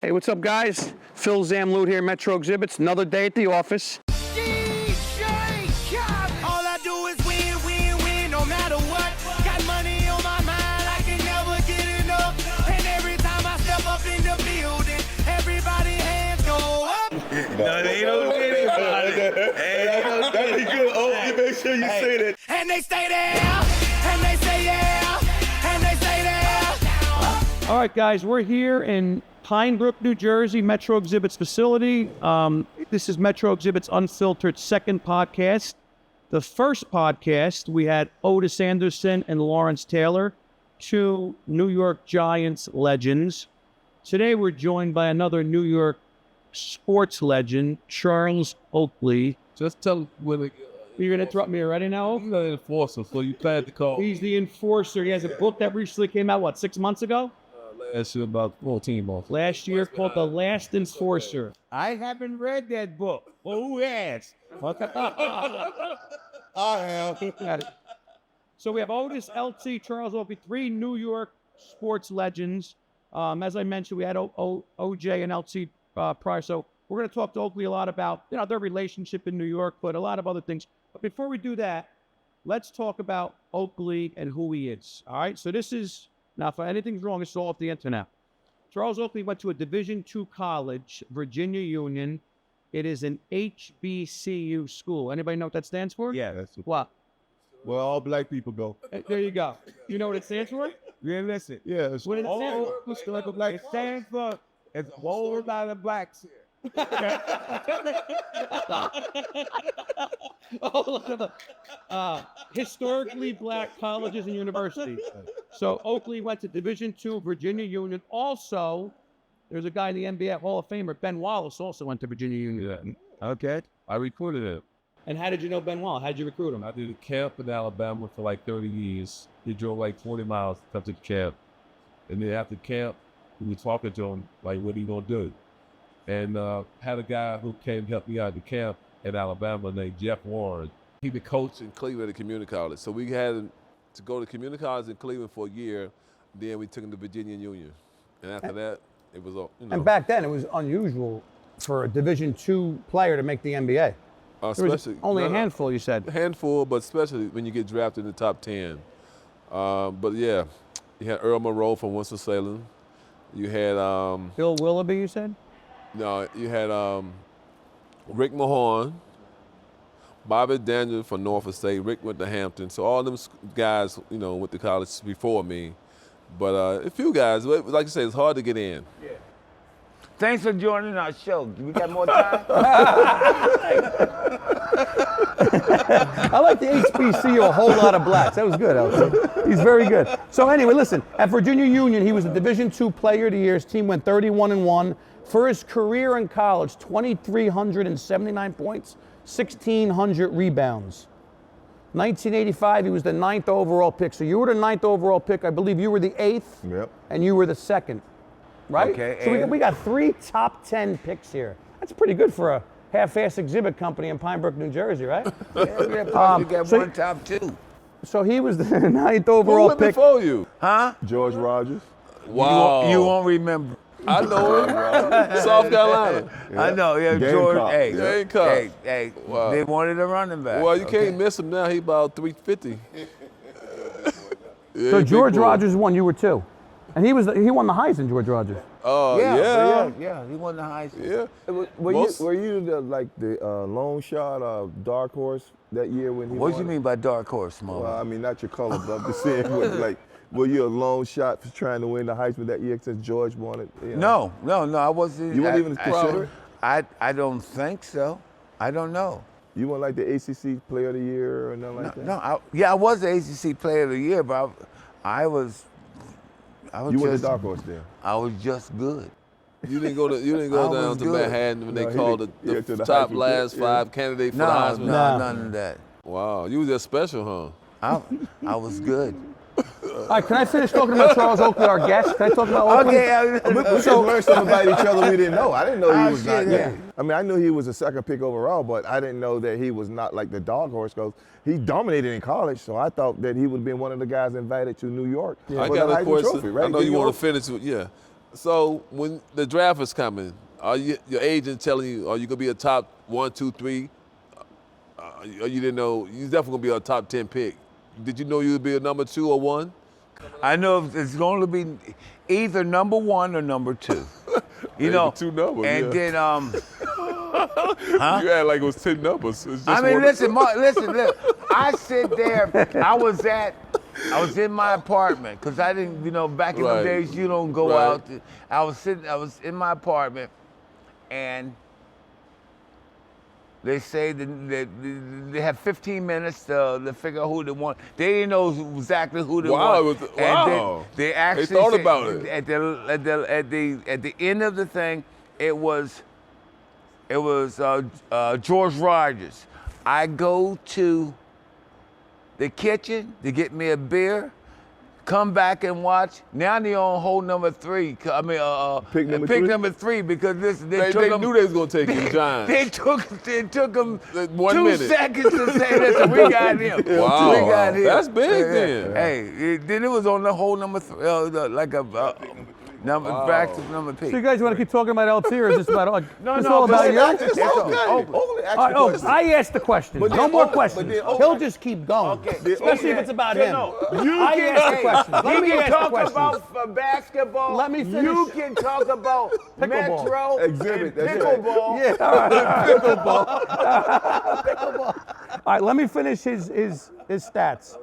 Hey, what's up, guys? Phil Zamloot here, Metro Exhibits. Another day at the office. DJ Khaled. All I do is win, win, win, no matter what. Got money on my mind, I can never get enough. And every time I step up in the building, everybody hands go up. No, they don't get it about it. That'd be good. Oh, you make sure you say that. And they stay there, and they say yeah, and they stay there. All right, guys, we're here in Pine Brook, New Jersey, Metro Exhibits facility. This is Metro Exhibits Unfiltered second podcast. The first podcast, we had Otis Anderson and Lawrence Taylor, two New York Giants legends. Today, we're joined by another New York sports legend, Charles Oakley. Just tell when You're going to interrupt me already now, Oak? you're not an enforcer, so you plan to call. He's the enforcer. He has a book that recently came out, 6 months ago? Last year about 14 months. Last year, called The Last Enforcer. I haven't read that book. Well, who has? I have. Got it. So we have Otis, LT, Charles Oakley, three New York sports legends. As I mentioned, we had OJ and LT prior. So we're going to talk to Oakley a lot about their relationship in New York, but a lot of other things. But before we do that, let's talk about Oakley and who he is. All right. So this is now, if anything's wrong, it's all off the internet. Charles Oakley went to a Division II college, Virginia Union. It is an HBCU school. Anybody know what that stands for? Yeah, that's What? Where all black people go. There you go. You know what it stands for? yeah. Listen, Yeah, it's What did it stand for? it stands for it's a whole lot of blacks here. Historically black colleges and universities. So Oakley went to Division II, Virginia Union. Also, there's a guy in the NBA Hall of Famer, Ben Wallace, also went to Virginia Union. Yeah. Okay. I recruited him. And how did you know Ben Wallace? How did you recruit him? I did a camp in Alabama for like 30 years. He drove like 40 miles to come to the camp. And then after camp, we were talking to him, like, what are you going to do? And had a guy who came help me out at the camp in Alabama named Jeff Warren. He the coach in Cleveland at community college. So we had him to go to community college in Cleveland for a year. Then we took him to Virginia Union. And after that, it was, And back then, it was unusual for a Division II player to make the NBA. There was especially only a no, handful, you said. A handful, but especially when you get drafted in the top 10. But yeah, you had Earl Monroe from Winston-Salem. You had Bill Willoughby, you said? no, you had Rick Mahorn, Bobby Daniel from Norfolk State. Rick went to Hampton. So all them guys, went to college before me. But a few guys, like you say, it's hard to get in. Thanks for joining our show. We got more time? I like the HBCU, a whole lot of blacks. That was good, LT. He's very good. So anyway, listen, at Virginia Union, he was a Division II Player of the Year. His team went 31-1. For his career in college, 2,379 points, 1,600 rebounds. 1985, he was the 9th overall pick. So you were the 9th overall pick. I believe you were the 8th. Yep. And you were the 2nd. Right? Okay, So and- we got 3 top 10 picks here. That's pretty good for a half-ass exhibit company in Pine Brook, New Jersey, right? Yeah, you got so- one top two. So he was the 9th Who overall went pick. before you? Huh? George Rogers. Wow. You won't remember. I know him. South Carolina. I know, yeah, Gamecock. George. Hey, Gamecock. hey, Wow. they wanted a running back. Well, you okay? can't miss him now. He about 350. Yeah, So big George boy. Rogers won, you were 2. And he won the Heisman, George Rogers. Yeah, he won the Heisman. Yeah. Were you the long shot dark horse that year when he What do won you it? mean by dark horse, Mo? Well, I mean, not your color, but I'm just saying, were you a long shot for trying to win the Heisman that year since George won it? You know? No, I wasn't. You weren't even considered? I don't think so. I don't know. You weren't like the ACC Player of the Year or nothing like that? No, I was the ACC Player of the Year, but I was You were the just, dark horse there. I was just good. You didn't go I down was to good. Manhattan when No, they he called didn't. the Yeah, to the top Heisman last pick, yeah. 5 candidate for No, the Heisman. none of that. Wow, you was just special, huh? I was good. All right, can I finish talking about Charles Oakley, our guest? Can I talk about Oakley? We just learned something about each other we didn't know. I didn't know he Oh, was shit, not. yeah. I mean, I knew he was a second pick overall, but I didn't know that he was not like the dog horse because he dominated in college. So I thought that he would have been one of the guys invited to New York. I for got the a Heisman question. Trophy, right? I know Did you go? want to finish with, yeah. So when the draft is coming, are your agent telling you, are you gonna be a top 1, 2, 3? Or you didn't know you definitely gonna be a top 10 pick. Did you know you would be a number 2 or 1? I know it's going to be either number 1 or number 2. You know, 2 numbers. and yeah. then You had like it was 10 numbers. It's just I mean, one- listen, look. I sit there. I was in my apartment because I didn't, back in Right. the days you don't go Right. out. I was in my apartment, and they say that they have 15 minutes to figure out who they want. They didn't know exactly who they Wow, want. wow. They actually thought said about it. at the end of the thing. It was George Rogers. I go to the kitchen to get me a beer, come back and watch. Now they're on hole number 3. I mean, Pick number pick three? number 3 because They took them, knew they was gonna take him, John. They took them 1 2 minute. seconds to say, listen, we got him. Wow. We got him. That's big then. Hey, then it was on the hole number 3, like a back to number P. So you guys want to keep talking about LT, or is this about No, this no, all about but you? It's okay. Oakley asked All right, the oh, question. I asked the question. But No then more Oakley- questions. but then Oakley- He'll just keep going, Okay. especially if it's about him. You I can asked the questions. Let You me can ask the talk questions. about basketball. Let me finish. You can talk about Pickleball. Metro Exhibit, and that's it. pickleball. Yeah, all right. Pickleball. All right, let me finish his stats.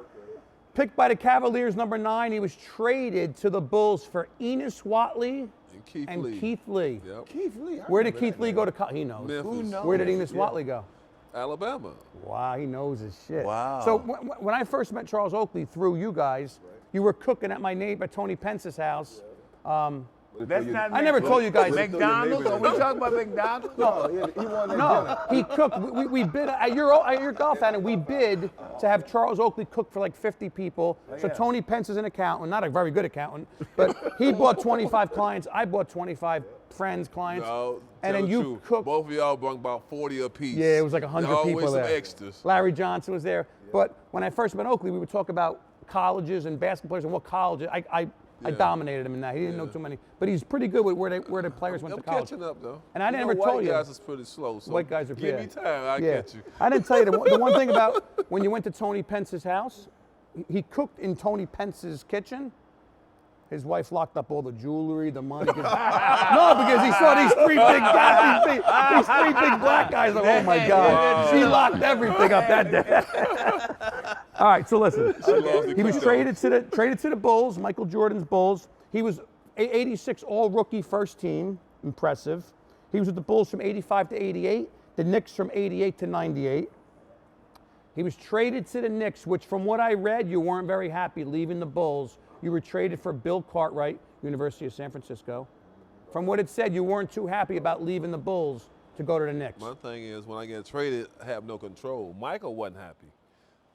Picked by the Cavaliers, number 9, he was traded to the Bulls for Enos Watley And Keith Lee. Keith Lee. Yep. Keith Lee. I Where did remember Keith that Lee name. go to college? He knows. Memphis. Where did Enos Watley go? Alabama. Wow, he knows his shit. Wow. So when I first met Charles Oakley through you guys, you were cooking at my neighbor Tony Pence's house. That's not. I never told you guys. McDonald's. Are we talking about McDonald's? No, he won that No, dinner. he cooked. We bid at your golf outing. We bid to have Charles Oakley cook for like 50 people. So Tony Pence is an accountant, not a very good accountant, but he bought 25 clients. I bought 25 friends, clients, No, and tell then the you truth. cooked. Both of y'all brought about 40 apiece. Yeah, it was like 100 Y'all people always there. some extras. Larry Johnson was there. But when I first met Oakley, we would talk about colleges and basketball players and what colleges. I dominated him in that. He didn't know too many, but he's pretty good with where the players went I'm to college. catching up though. And I never white told you. guys is pretty slow. So White guys are give yeah. me time. I'll Yeah. catch you. I didn't tell you the one thing about when you went to Tony Pence's house. He cooked in Tony Pence's kitchen. His wife locked up all the jewelry, the money. No, because he saw these 3 big guys, these 3 big black guys. Like, oh my God, she locked everything up that day. All right, so listen. He was traded to the Bulls, Michael Jordan's Bulls. He was 86 All-Rookie First Team, impressive. He was with the Bulls from 85 to 88, the Knicks from 88 to 98. He was traded to the Knicks, which from what I read, you weren't very happy leaving the Bulls. You were traded for Bill Cartwright, University of San Francisco. From what it said, you weren't too happy about leaving the Bulls to go to the Knicks. My thing is, when I get traded, I have no control. Michael wasn't happy.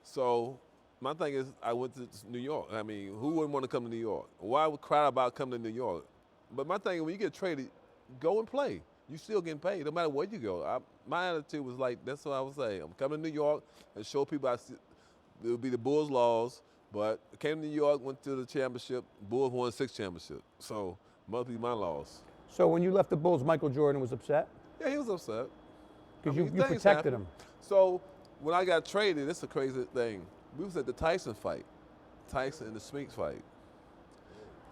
So my thing is, I went to New York. I mean, who wouldn't want to come to New York? Why would cry about coming to New York? But my thing is, when you get traded, go and play. You still getting paid, no matter where you go. My attitude was like, that's what I would say. I'm coming to New York and show people it would be the Bulls' laws. But I came to New York, went to the championship. Bulls won 6 championships. So must be my loss. So when you left the Bulls, Michael Jordan was upset? Yeah, he was upset. Because I mean, you things protected happen. him. So when I got traded, it's a crazy thing. We was at the Tyson fight. Tyson and the Spinks fight.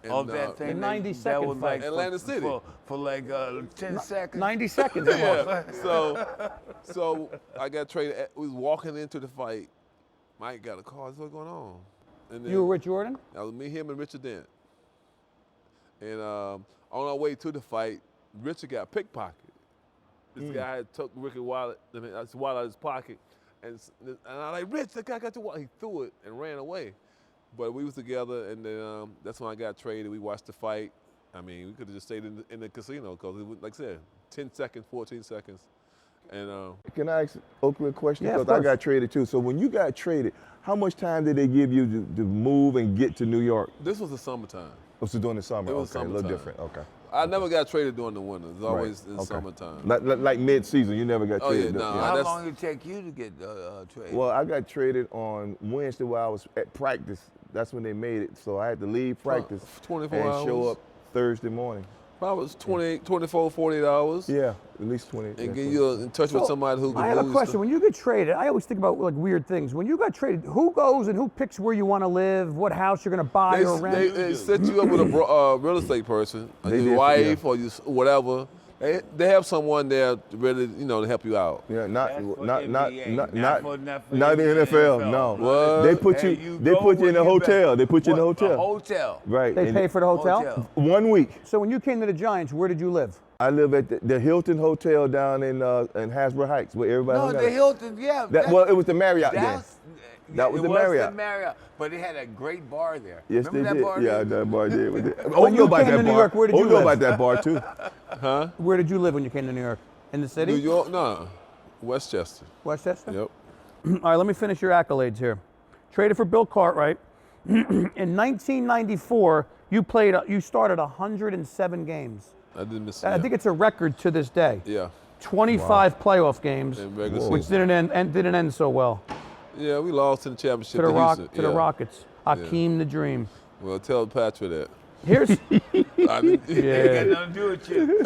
And, Of that thing. The 90-second was fight. like Atlanta City. For like 10 seconds. 90 seconds. it was. Yeah. So I got traded. We was walking into the fight. Mike got a call. What's going on? And then You were with Jordan? that was me, him, and Richard Dent. And on our way to the fight, Richard got pickpocketed. This guy had took Ricky wallet, his wallet out of his pocket, and I was like, Rich, that guy got your wallet. He threw it and ran away. But we was together, and then that's when I got traded. We watched the fight. I mean, we could have just stayed in the casino because it was, like I said, 10 seconds, 14 seconds. And Can I ask Oakley a question? Yeah, of Because I course. got traded too. So when you got traded, how much time did they give you to move and get to New York? this was the summertime. Oh, so during the summer. It was okay, a little summertime. different. Okay. I never got traded during the winter. It was always in Okay. summertime. Like mid-season, you never got Oh, yeah, traded. no. How that's- long did it take you to get traded? Well, I got traded on Wednesday while I was at practice. That's when they made it. So I had to leave practice 24 and show hours. up Thursday morning. Probably 24, 48 hours. Yeah, at least 20. And get you in touch with somebody who can I have a move question. stuff. When you get traded, I always think about like weird things. When you got traded, who goes and who picks where you want to live, what house you're going to buy or rent? They set you up with a real estate person, They your did, wife yeah. or your, whatever. They have someone there ready, to help you out. Yeah, That's for NBA, not for not the NFL. No, What? they put Hey, you. you They go put you in where a you hotel. bet. They put you in a What? hotel. A hotel. Right. They and pay for the hotel? Hotel. 1 week. So when you came to the Giants, where did you live? I live at the Hilton Hotel down in Hasbro Heights, where everybody. No, hung the out. Hilton, yeah. Well, it was the Marriott then. That's, That was it the was Marriott. the Marriott, but they had a great bar there. Yes, Remember they that did. bar Yeah, there? that bar did. When you know about came to that New bar. York, where did you know live? about that bar too. Where did you live when you came to New York? In the city? New York, no, Westchester. Westchester? Yep. All right, let me finish your accolades here. Traded for Bill Cartwright. In 1994, you started 107 games. I didn't miss. I think it's a record to this day. Yeah. 25 playoff games, In regular which season. didn't end so well. Yeah, we lost in the championship To the Houston. to the Yeah. Rockets. Akeem the Dream. Well, tell Patrick that. Here's I didn't, yeah. Got nothing to do with you.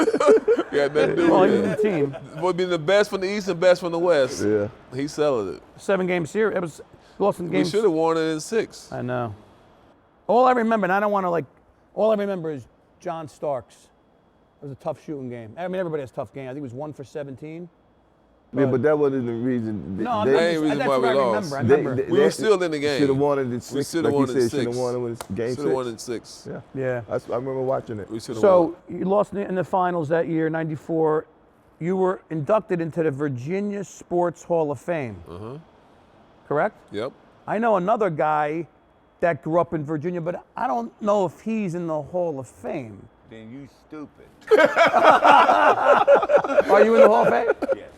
yeah, nothing to do Well, with he was that. the team. Boy, being the best from the East and best from the West. Yeah. He selling it. 7-game series. It was lost in We games. should have won it in 6. I know. All I remember, and I don't want to all I remember is John Starks. It was a tough shooting game. I mean, everybody has tough game. I think it was 1 for 17. Yeah, but that wasn't the reason. No, That ain't reason that's why what we I lost. remember. I remember. We were still in the game. Should have won it in We 6. should have Like won you it in said, should have 6. won it in game 6. Should have won in 6. Yeah. Yeah. I remember watching it. We should have won. So you lost in the finals that year, '94. You were inducted into the Virginia Sports Hall of Fame. Correct? Yep. I know another guy that grew up in Virginia, but I don't know if he's in the Hall of Fame. Then you stupid. Are you in the Hall of Fame? Yes.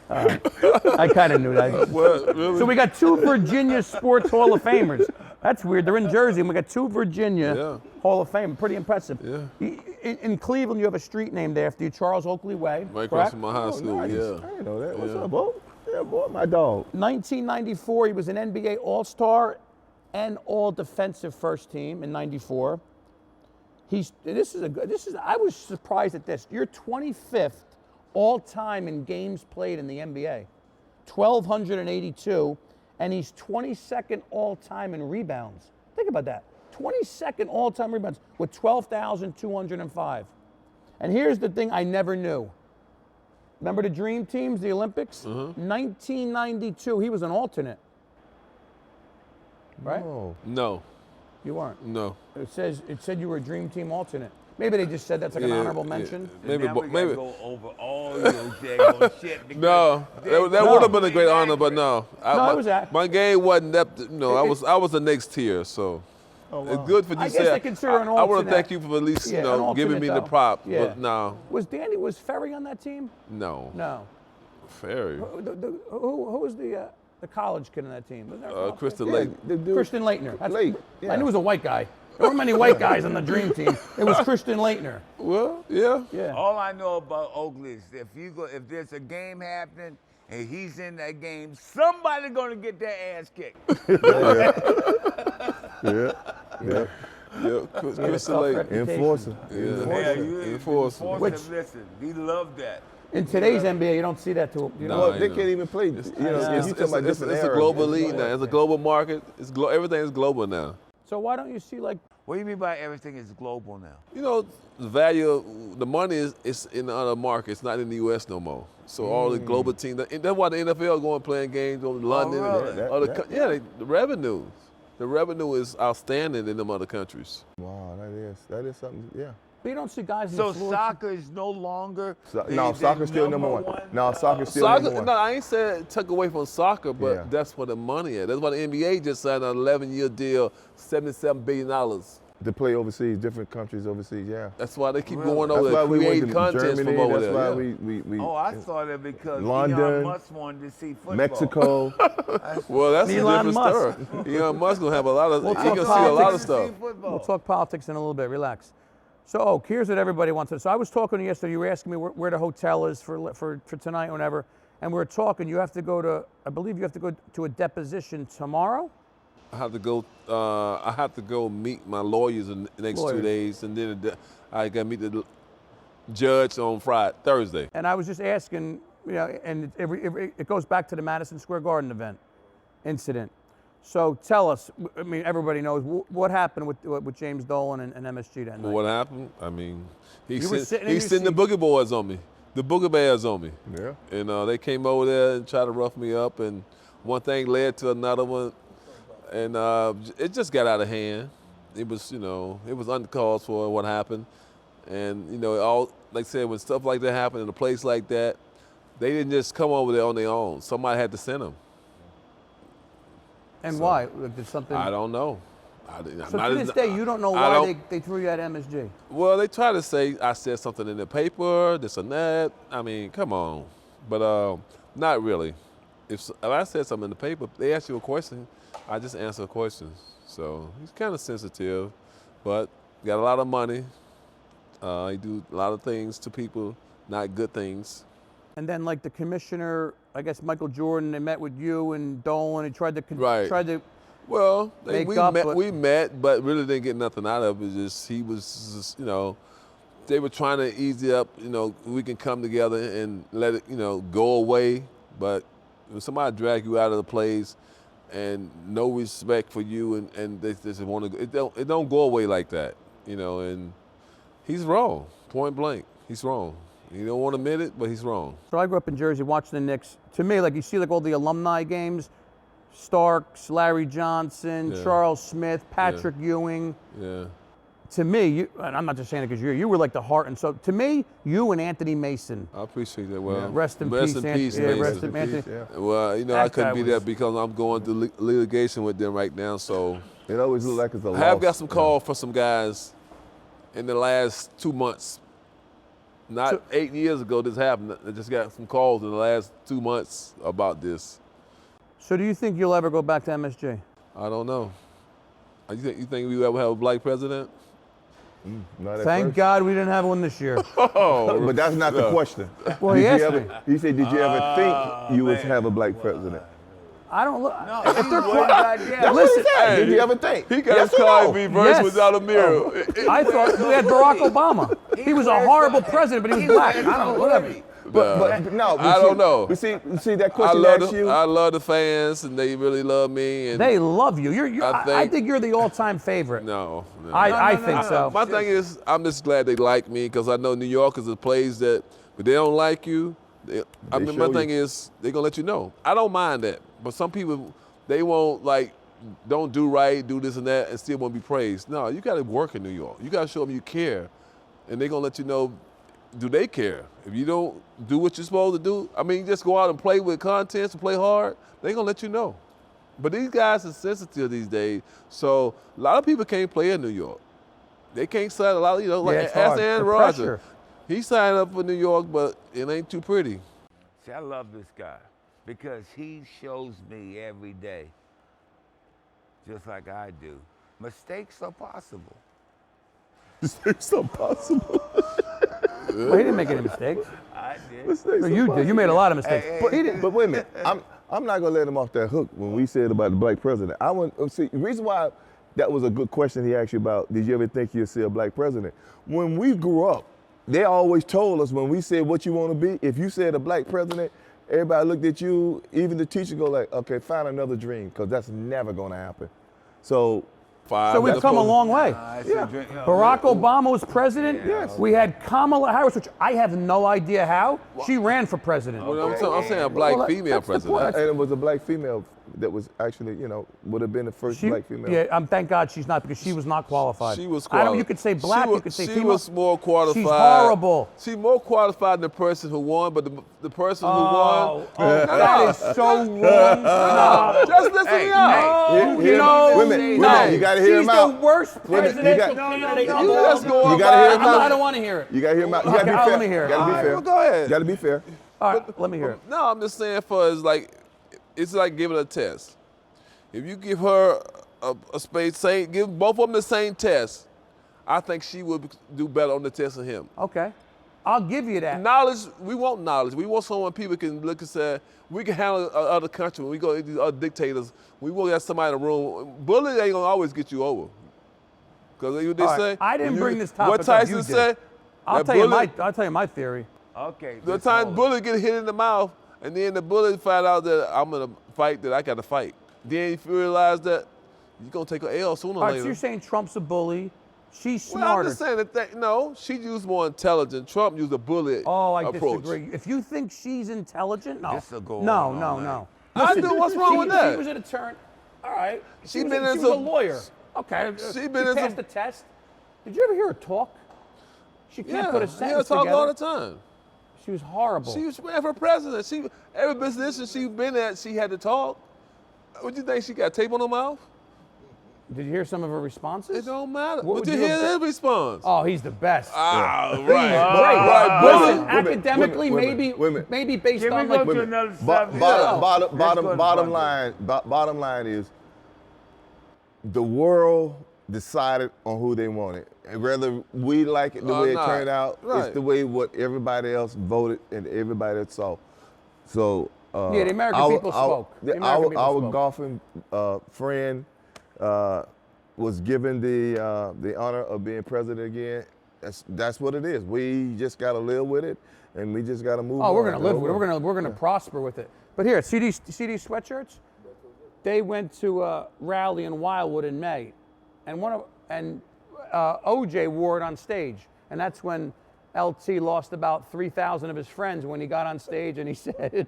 I kind of knew that. What? Really? So we got 2 Virginia Sports Hall of Famers. That's weird. They're in Jersey, and we got 2 Virginia Yeah. Hall of Fame. Pretty impressive. Yeah. In Cleveland, you have a street named after you, Charles Oakley Way. Right across correct? from my high school. Nice. Yeah. I didn't know that. What's Yeah. up, boy? Yeah, boy, my dog. 1994, he was an NBA All-Star and All-Defensive First Team in '94. I was surprised at this. You're 25th all-time in games played in the NBA, 1,282, and he's 22nd all-time in rebounds. Think about that. 22nd all-time rebounds with 12,205. And here's the thing I never knew. Remember the Dream Teams, the Olympics? 1992, he was an alternate. Right? Oh. No. You weren't. No. It said you were a Dream Team alternate. Maybe they just said that's like an honorable mention. Maybe. Now we gotta Maybe. go over all your daggone shit. because No, that No. would have been a great honor, but no. No, it was that. My game wasn't that. I was the next tier, so it's good for you I to guess say. they consider an I want to alternate. thank you for at least Yeah, an giving me alternate, the though. prop, Yeah. but no, Was Ferry on that team? no, No. Ferry, Who was the college kid on that team? Was there a college Kristen kid? Lake. The dude, Christian Leitner. Lake, I yeah. knew it was a white guy. There weren't many white guys on the Dream Team. It was Christian Leitner. Well, yeah. Yeah. All I know about Oakley is if there's a game happening and he's in that game, somebody gonna get their ass kicked. Yeah. Yeah, Kristen tough Lake. reputation. Enforcer. Yeah, you enforcer. listen, we love that. In today's NBA, you don't see that too. You know, No. Well, they know. can't even play. It's, you know, know. if you talking about it's different a eras, global it's league like- now. It's a global market. Everything is global now. so why don't you see like What do you mean by everything is global now? You know, the value, the money is in the other markets, not in the U.S. no more. So all the global teams, that's why the NFL going playing games on London. really? And other the revenue. The revenue is outstanding in them other countries. Wow, that is something. Yeah. you don't see guys in So the floor? soccer is no longer. No, soccer's still number one. No, soccer's still Soccer, number one. no, I ain't said it took away from soccer, but Yeah. that's where the money is. That's why the NBA just signed an 11-year deal, $77 billion. To play overseas, different countries overseas. Yeah. That's why they keep Really? going That's over why there, we went creating to content Germany. from over That's there. why yeah. we Oh, I thought it because London, Elon Musk wanted to see football. Mexico. Well, that's Elon a different story. Elon Musk gonna have a lot of. We'll he talk can see a lot of politics. stuff. We'll talk politics in a little bit. Relax. So, Oak, here's what everybody wants to. So, I was talking to you yesterday. You were asking me where the hotel is for tonight or whatever, and we were talking. You have to go to. I believe you have to go to a deposition tomorrow. I have to go. I have to go meet my lawyers in the next 2 Lawyers. days, and then I got to meet the judged on Thursday. And I was just asking, you know, and it goes back to the Madison Square Garden incident. So tell us, I mean, everybody knows, what happened with James Dolan and MSG that night? What happened? I mean, he You were sitting in sent your the seat. boogie boys on me, the boogie bears on me. Yeah. And they came over there and tried to rough me up, and one thing led to another one, and it just got out of hand. It was, you know, it was uncalled for what happened, and you know, all like I said, when stuff like that happened in a place like that, they didn't just come over there on their own. Somebody had to send them. And why? Did something? I don't know. So to this day, you don't know why they threw you at MSG. Well, they try to say I said something in the paper, this and that. I mean, come on. But not really. If I said something in the paper, they ask you a question, I just answer questions. So he's kind of sensitive, but got a lot of money. He do a lot of things to people, not good things. And then, like the commissioner, I guess Michael Jordan, they met with you and Dolan. He tried to Right. Well, we met, but really didn't get nothing out of it. Just he was, just, you know, they were trying to ease it up. You know, we can come together and let it, you know, go away. But when somebody drag you out of the place and no respect for you, and they just want to, it don't go away like that. You know, and he's wrong, point blank. He's wrong. You don't want to admit it, but he's wrong. So I grew up in Jersey watching the Knicks. To me, like you see like all the alumni games, Starks, Larry Johnson, Yeah. Charles Smith, Patrick Ewing. Yeah. To me, and I'm not just saying it because you were like the heart. And so to me, you and Anthony Mason. I appreciate that. Well, Rest in peace, peace, yeah, Mason. rest in Anthony. Yeah. Well, you know, That I couldn't guy be there was- because I'm going through litigation with them right now. So It always looks like it's a I loss. have got some calls for some guys in the last 2 months. Not 8 years ago this happened. I just got some calls in the last 2 months about this. So do you think you'll ever go back to MSG? I don't know. You think we will ever have a black president? Not at Thank first. God we didn't have one this year. Oh, But that's not the question. Well, he Did asked you me. ever, he said, did you ever think you would have a black president? I don't look. No, if he they're wasn't goddamn. listen, Did you ever think? he got Yes his or car no? be reversed Yes. without a mirror. I thought we had Barack Obama. He was a horrible president, but he was black. I don't know, whatever. But no, I don't know. But see that I question love asked you. I love the fans, and they really love me. And They love you. I think- think you're the all-time favorite. no. I think so. My thing is, I'm just glad they like me because I know New York is a place that, if they don't like you, my show thing you. is, they're going to let you know. I don't mind that. But some people, they won't, like, don't do right, do this and that, and still want to be praised. No, you got to work in New York. You got to show them you care. And they're going to let you know, do they care? If you don't do what you're supposed to do, I mean, just go out and play with contents and play hard, they're going to let you know. But these guys are sensitive these days, so a lot of people can't play in New York. They can't sign a lot of, you know, like it's ask hard. Aaron The Rodgers. pressure. He signed up for New York, but it ain't too pretty. See, I love this guy because he shows me every day, just like I do, mistakes are possible. It's so possible. Well, he didn't make any mistakes. I did. Mistakes No, are you did. You made a lot of mistakes. But, but wait a minute, I'm not gonna let him off that hook when we said about the black president. I want see the reason why that was a good question he asked you about. Did you ever think you'd see a black president? When we grew up, they always told us when we said what you want to be. If you said a black president, everybody looked at you. Even the teacher go like, okay, find another dream, because that's never gonna happen. So. So we've come a long way. Yeah. Barack Obama was president. Yes. We had Kamala Harris, which I have no idea how. She ran for president. Well, I'm saying a black Well, female that's the president. point. And it was a black female that was actually, would have been the first She, black female. yeah, thank God she's not, because she was not qualified. She was I qualified. don't. You could say black. She was, You could say she female. was more qualified. She's horrible. She's more qualified than the person who won, but the person who Oh, won. that is so wrong. No. Just listen to me out. No, Here- no, wait a minute, no. you gotta hear She's him out. the worst Wait a minute, you presidential got- candidate of You all just time. go You gotta hear him I out. don't want to hear it. You gotta hear him out. You gotta Okay, be let fair. me hear it. Gotta All be right, fair. well, go ahead. Gotta be fair. All right, let me hear it. No, I'm just saying it's like giving a test. If you give her a space, give both of them the same test, I think she would do better on the test than him. Okay, I'll give you that. Knowledge, we want knowledge. We want someone people can look and say, we can handle other country. When we go to these other dictators, we will have somebody in the room. Bullying ain't gonna always get you over. Because they All right, say. I didn't bring this topic What up, Tyson you did. said, I'll tell you my theory. Okay. The just time hold it. bullet get hit in the mouth, and then the bullet find out that I'm in a fight that I got to fight. Then if you realize that you're gonna take an L sooner or All right, later. so you're saying Trump's a bully. She's Well, smarter. I'm just saying that no, she used more intelligent. Trump used a bullet I approach. disagree. If you think she's intelligent, no. This'll go no, on no, all no. night. I do. What's wrong with that? She was an attorney. All right. She was been in she was a some- lawyer. Okay. She been in passed some- the test. Did you ever hear her talk? She can't Yeah, put a yeah, sentence talk together. all the time. She was horrible. She was ran for president. Every position she been at, she had to talk. What do you think? She got tape on her mouth? Did you hear some of her responses? It don't matter. What But would you you hear have his response. Oh, he's the best. Ah, He's right. great. Right, Listen, bully. academically, women. maybe based Can we on go like to another Bo- subject? bottom line is the world decided on who they wanted. And whether we like it the way it not. turned out, Right. it's the way what everybody else voted and everybody else saw. So Yeah, the American people spoke. The American people our spoke. golfing friend was given the honor of being president again. That's what it is. We just got to live with it, and we just got to move on. Oh, we're gonna live with it. We're gonna prosper with it. But here, see these sweatshirts? They went to a rally in Wildwood in May, and OJ wore it on stage, and that's when LT lost about 3,000 of his friends when he got on stage, and he said,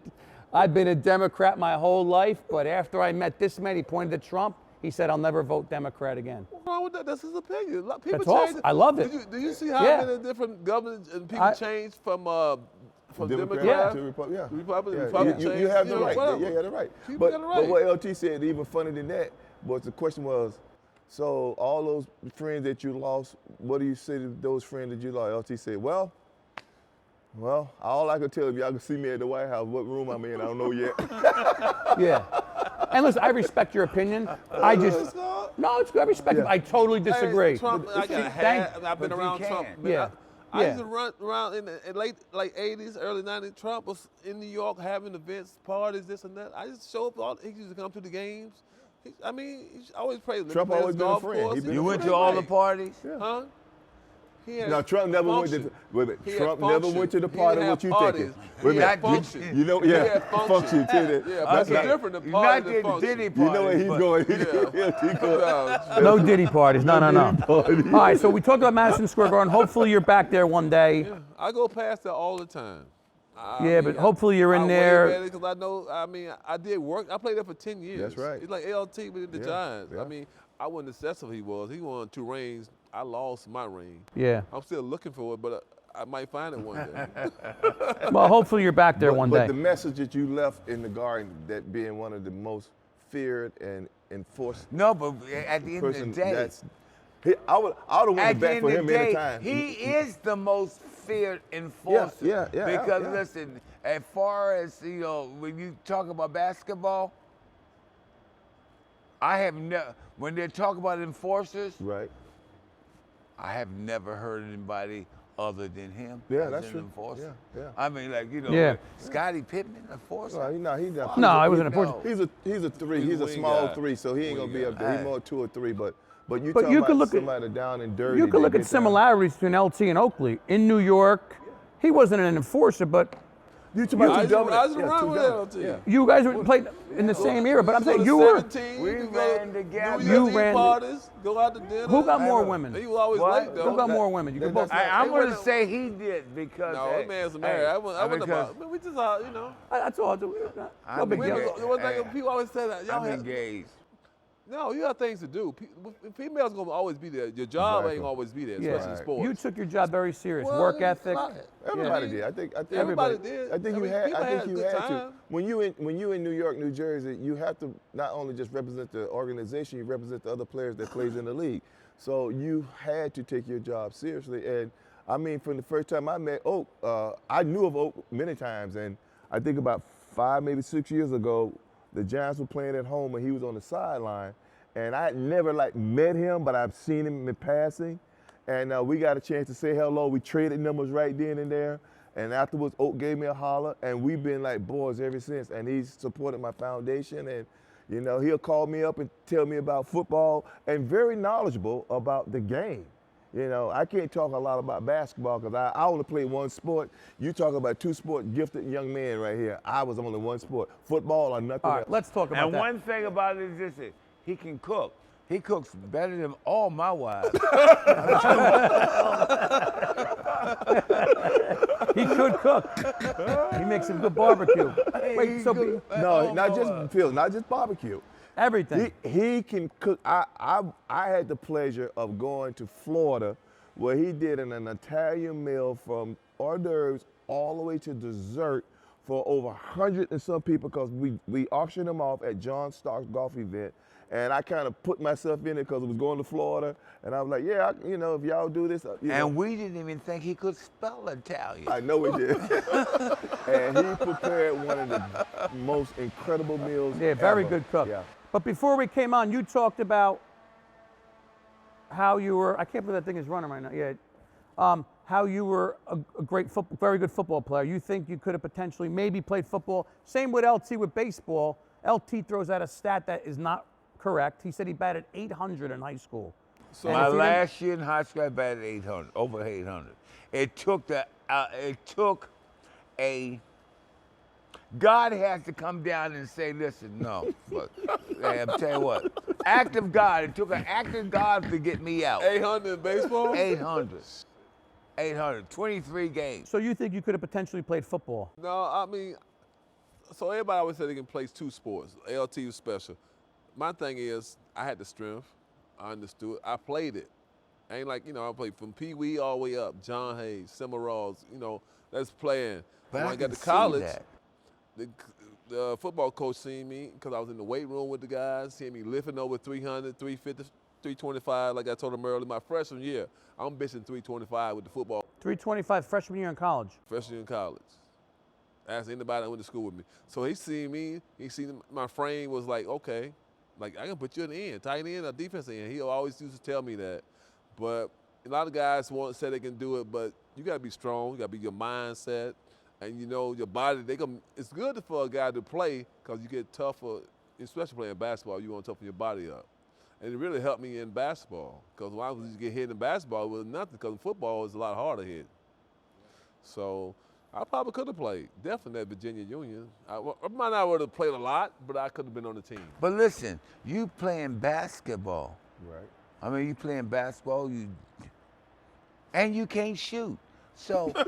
"I've been a Democrat my whole life, but after I met this man," he pointed at Trump. He said, "I'll never vote Democrat again." What's wrong with that? That's his opinion. People That's change. awesome. I love it. Do you see how Yeah. many different governors and people change from Democrat Yeah. to Yeah. Republican? Yeah, Republican you change, have the know, right. whatever. Yeah, you have the right. People But, got the but right. what LT said, even funnier than that, was the question was, so all those friends that you lost, what do you say to those friends that you lost? LT said, well, all I can tell you, y'all can see me at the White House. What room I'm in, I don't know yet. Yeah. And listen, I respect your opinion. I just no, it's good. I respect it. I totally disagree. Hey, Trump, I got a hat. I've been but around you Trump. can. Man, Yeah. I Yeah. used to run around in the late 80s, early 90s. Trump was in New York having events, parties, this and that. I used to show up. He used to come to the games. He always praised Trump always been a friend. He been You a went friend. to all the parties? Huh? He had Now Trump never went to. function. Wait a minute. He had Trump never function. went to the He party. didn't What have you parties. thinking? He Wait a had minute. function. You know, He yeah, had function. too. Yeah, but it's not- different than Not party the than function. Diddy You parties. know where he's but- going. He going. No Diddy parties. No. All right, so we talked about Madison Square Garden. Hopefully you're back there one day. Yeah, I go past there all the time. But hopefully you're in there. Because I know, I did work. I played there for 10 years. That's right. It's like LT with the Yeah, Giants. yeah. I wasn't successful he was. He won 2 rings. I lost my ring. Yeah. I'm still looking for it, but I might find it one day. Well, hopefully you're back there one But day. the message that you left in the garden, that being one of the most feared and enforced No, but at the end of the person, day, I would have went at the back end for of him the day, anytime. he is the most feared enforcer. yeah, Because yeah. listen, as far as when you talk about basketball, I have never. When they talk about enforcers, Right. I have never heard anybody other than him. Yeah, as that's an true. Enforcer. Yeah. I mean, Yeah. Scottie Pippen, enforcer. No, he's not. No, I wasn't No. important. He's a 3. He's He's a a wing small guy. 3, so he ain't gonna be up there. guy. He's more 2 or 3, but you But talking you about could look at- somebody down and dirty. You could that look at get down. similarities between LT and Oakley. In New York, he wasn't an enforcer, but You talking about I two was dominant? around two with dominant. LT. Yeah. you guys played in the same era. But I'm saying you were. We ran together. You You ran- parties, go out to dinner. Who got more Never. women? He was always What? late though. Who got more women? You could both. that's- I'm going to say he did because. No, hey, that man's hey, married. I wasn't because about. We just all, That's all. No I'm big deal. engaged. The one thing people always say that y'all I'm have. engaged. No, you got things to do. Females gonna always be there. Your job Exactly. ain't always be there, Yeah. especially in sports. You took your job very serious. Well, Work it's ethic. not- Everybody Yeah. did. I think Everybody did. I think I you mean, had. people I think had a you good had to. time. When you in New York, New Jersey, you have to not only just represent the organization, you represent the other players that plays in the league. So you had to take your job seriously. And I mean, from the first time I met Oak, I knew of Oak many times. And I think about 5, maybe 6 years ago, the Giants were playing at home and he was on the sideline. And I had never met him, but I've seen him in passing. And we got a chance to say hello. We traded numbers right then and there. And afterwards, Oak gave me a holler, and we've been like boys ever since. And he's supported my foundation, and he'll call me up and tell me about football, and very knowledgeable about the game. You know, I can't talk a lot about basketball because I only played one sport. You talk about two sport gifted young man right here. I was only one sport, football or nothing All right, else. let's talk about And that. one thing about it is this: he can cook. He cooks better than all my wives. He could cook. He makes some good barbecue. Wait, so No, not just Phil, not just barbecue. everything. He can cook. I had the pleasure of going to Florida where he did an Italian meal from hors d'oeuvres all the way to dessert for over 100 and some people because we auctioned them off at John Stark's golf event. And I kind of put myself in it because it was going to Florida. And I was like, yeah, you know, if y'all do this. You know. And we didn't even think he could spell Italian. I know he did. And he prepared one of the most incredible meals Yeah, very ever. good cook. Yeah. But before we came on, you talked about how you were, I can't believe that thing is running right now. Yeah. How you were a very good football player. You think you could have potentially maybe played football. Same with LT with baseball. LT throws out a stat that is not correct. He said he batted 800 in high school. So And My if you last year in high school, I batted 800, over 800. It took God has to come down and say, listen, no. But I'm tell you what, active God. It took an active God to get me out. 800 in baseball? 800. 23 games. So you think you could have potentially played football? No, I mean, so everybody always said they can play two sports. LT was special. My thing is, I had the strength. I understood. I played it. Ain't like, you know, I played from Pee Wee all the way up. John Hayes, Cimarrones, you know, that's playing. But When I I got can to see college, that. the football coach seen me because I was in the weight room with the guys, seeing me lifting over 300, 350, 325, like I told him earlier. My freshman year, I'm bitching 325 with the football 325 freshman year in college. freshman year in college. Ask anybody that went to school with me. So he seen me, he seen my frame was like, okay, like I can put you in the end, tight end or defense end. He always used to tell me that. But a lot of guys say they can do it, but you gotta be strong, you gotta be your mindset, and you know, your body, it's good for a guy to play because you get tougher, especially playing basketball, you want to toughen your body up. And it really helped me in basketball because when I was get hit in basketball, it was nothing because football is a lot harder hit. So I probably could have played, definitely at Virginia Union. I might not would have played a lot, but I could have been on the team. But listen, you playing basketball. Right. I mean, you playing basketball, and you can't shoot. So, Go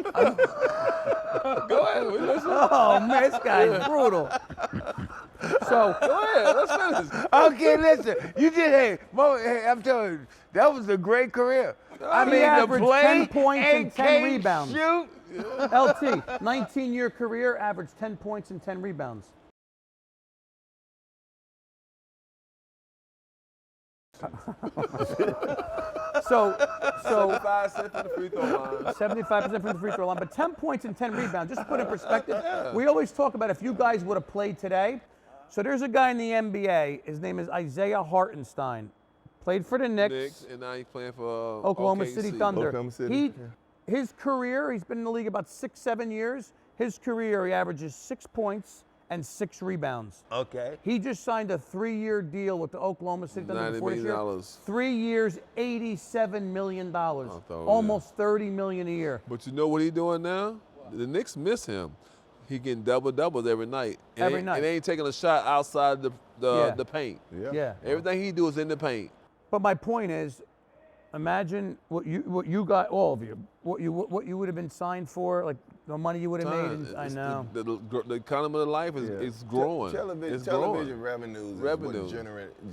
ahead, we listen. Oh man, this guy's brutal. So Go ahead, let's finish. okay, listen, you did, hey, I'm telling you, that was a great career. I He mean, to averaged play 10 points and and 10 can't rebounds. shoot. LT, 19-year career, averaged 10 points and 10 rebounds. So 5 cents for the free throw line. 75% from the free throw line, but 10 points and 10 rebounds. Just to put it in perspective, we always talk about if you guys would have played today. So there's a guy in the NBA. His name is Isaiah Hartenstein. Played for the Knicks, And now he's playing for Oklahoma OKC. City Thunder. Oklahoma City, His career, he's been in the league about 6-7 years. His career, he averages 6 points and 6 rebounds. Okay. He just signed a 3-year deal with the Oklahoma City Thunder $90 before this year. million. 3 years, $87 million. thought, Almost $30 million a year. But you know what he's doing now? The Knicks miss him. He getting double-doubles every night. And Every night. And they ain't taking a shot outside the paint. Yeah. Everything he do is in the paint. But my point is, imagine what you got, all of you, what you would have been signed for, like the money you would have made. And, I know. The economy of life is growing. It's Television growing. revenues Revenue.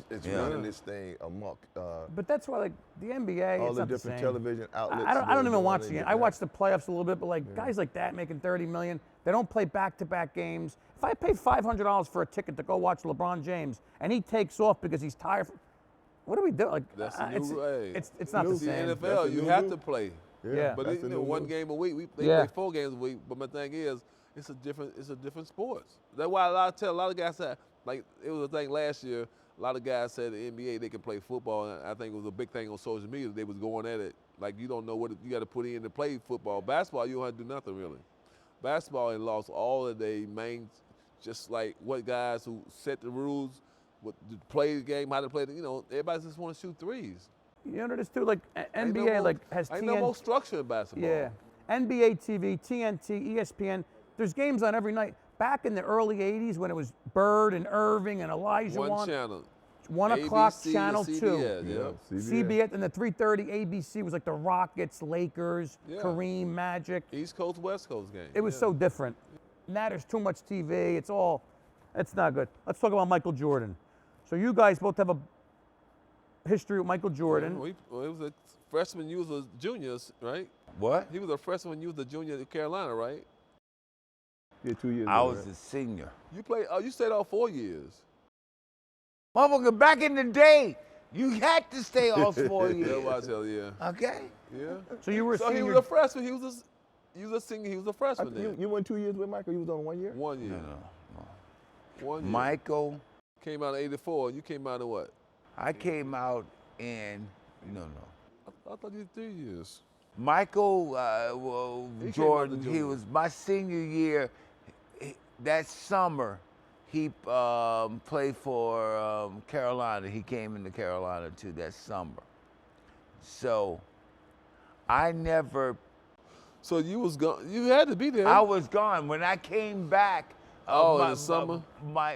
it's Yeah. running this thing amok. But that's why, like the NBA, All it's the not the different same. television outlets. I don't even they're watch running the game. it. I watch the playoffs a little bit, but like guys like that making $30 million, they don't play back-to-back games. If I pay $500 for a ticket to go watch LeBron James and he takes off because he's tired, what do we do? Like That's the it's, new way. it's not the It's the same. NFL. That's the You new have move. to play. Yeah. But that's you the know, new one move. game a week. They Yeah. play 4 games a week. But my thing is, it's a different sport. That's why I tell a lot of guys that, like, it was a thing last year. A lot of guys said the NBA they can play football, and I think it was a big thing on social media. They was going at it like you don't know what you got to put in to play football. Basketball, you don't have to do nothing really. Basketball, it lost all of their main, just like what guys who set the rules, what to play the game, how to play it. You know, everybody just want to shoot threes. You know this too, like Ain't NBA, no more, like has ain't TNT. no more structure in basketball. Yeah, NBA TV, TNT, ESPN. There's games on every night. Back in the early '80s, when it was Bird and Irving and Elijah One channel. 1 o'clock, ABC, channel CBS, 2. Yeah. CBS and the 3:30 ABC was like the Rockets, Lakers, Yeah. Kareem, Magic. East Coast, West Coast game. It was so different. Now there's too much TV. It's not good. Let's talk about Michael Jordan. So you guys both have a history with Michael Jordan. Well, he was a freshman, you was a juniors, right? What? He was a freshman, you was a junior at Carolina, right? Yeah, 2 years I ago, was right? a senior. You played, you stayed all 4 years. Motherfucker, back in the day, you had to stay all 4 Yeah, years. watch hell, yeah. Okay? Yeah. So you were a So senior. he was a freshman, he was a senior, he was a I freshman think then. you went 2 years with Michael. You was on 1 year. 1 year. No. 1 year. Michael, Came out in '84, and you came out in what? I came out in, no. I thought you did 3 years. Michael He came out Jordan, the he junior. was my senior year. That summer, he played for Carolina. He came into Carolina too that summer. So I never, So you was gone, you had to be there. I was gone. When I came back, In the summer? my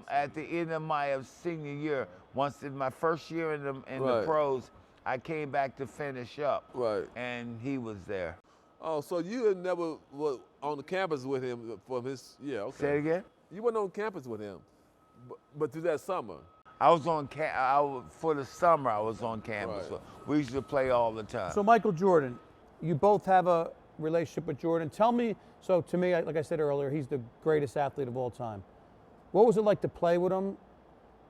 at the end of my senior year, once in my first year in the Right. pros, I came back to finish up. Right. And he was there. Oh, so you had never was on the campus with him from his, yeah, okay. Say it again? You weren't on campus with him, but through that summer. I was on for the summer. I was on campus. Right. We used to play all the time. So Michael Jordan, you both have a relationship with Jordan. Tell me, so to me, like I said earlier, he's the greatest athlete of all time. What was it like to play with him?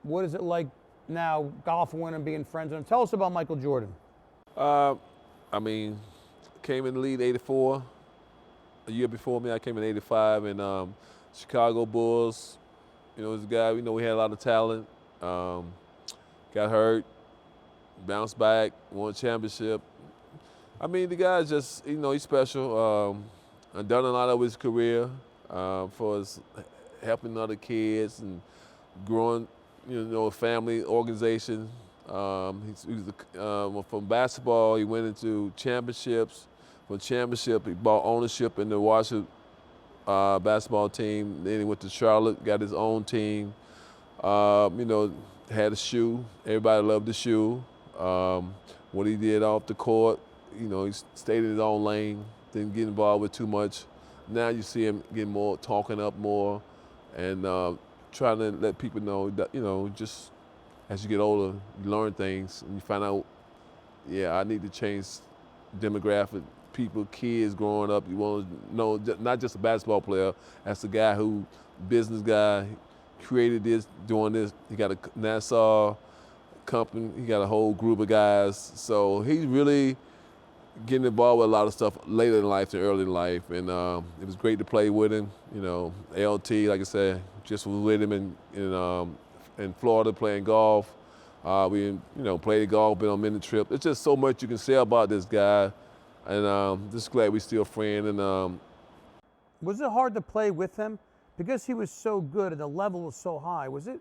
What is it like now, golfing with him, being friends with him? Tell us about Michael Jordan. I mean, came in the league '84. A year before me, I came in '85, and Chicago Bulls. You know, this guy. We know we had a lot of talent. Got hurt, bounced back, won a championship. I mean, the guy's just, you know, he's special. I've done a lot of his career for his helping other kids and growing, you know, a family organization. From basketball, he went into championships. From championship, he bought ownership in the Washington basketball team. Then he went to Charlotte, got his own team. You know, had a shoe. Everybody loved the shoe. What he did off the court, you know, he stayed in his own lane, didn't get involved with too much. Now you see him getting more, talking up more, and trying to let people know that, you know, just as you get older, you learn things, and you find out, yeah, I need to change demographic, people, kids growing up. You want to know, not just a basketball player, as a guy who, business guy, created this, doing this. He got a Nassau company, he got a whole group of guys. So he's really getting involved with a lot of stuff later in life than early in life. And it was great to play with him. You know, LT, like I said, just was with him in Florida playing golf. We, you know, played golf, been on many trips. It's just so much you can say about this guy. And just glad we still friends. And Was it hard to play with him? Because he was so good and the level was so high, was it?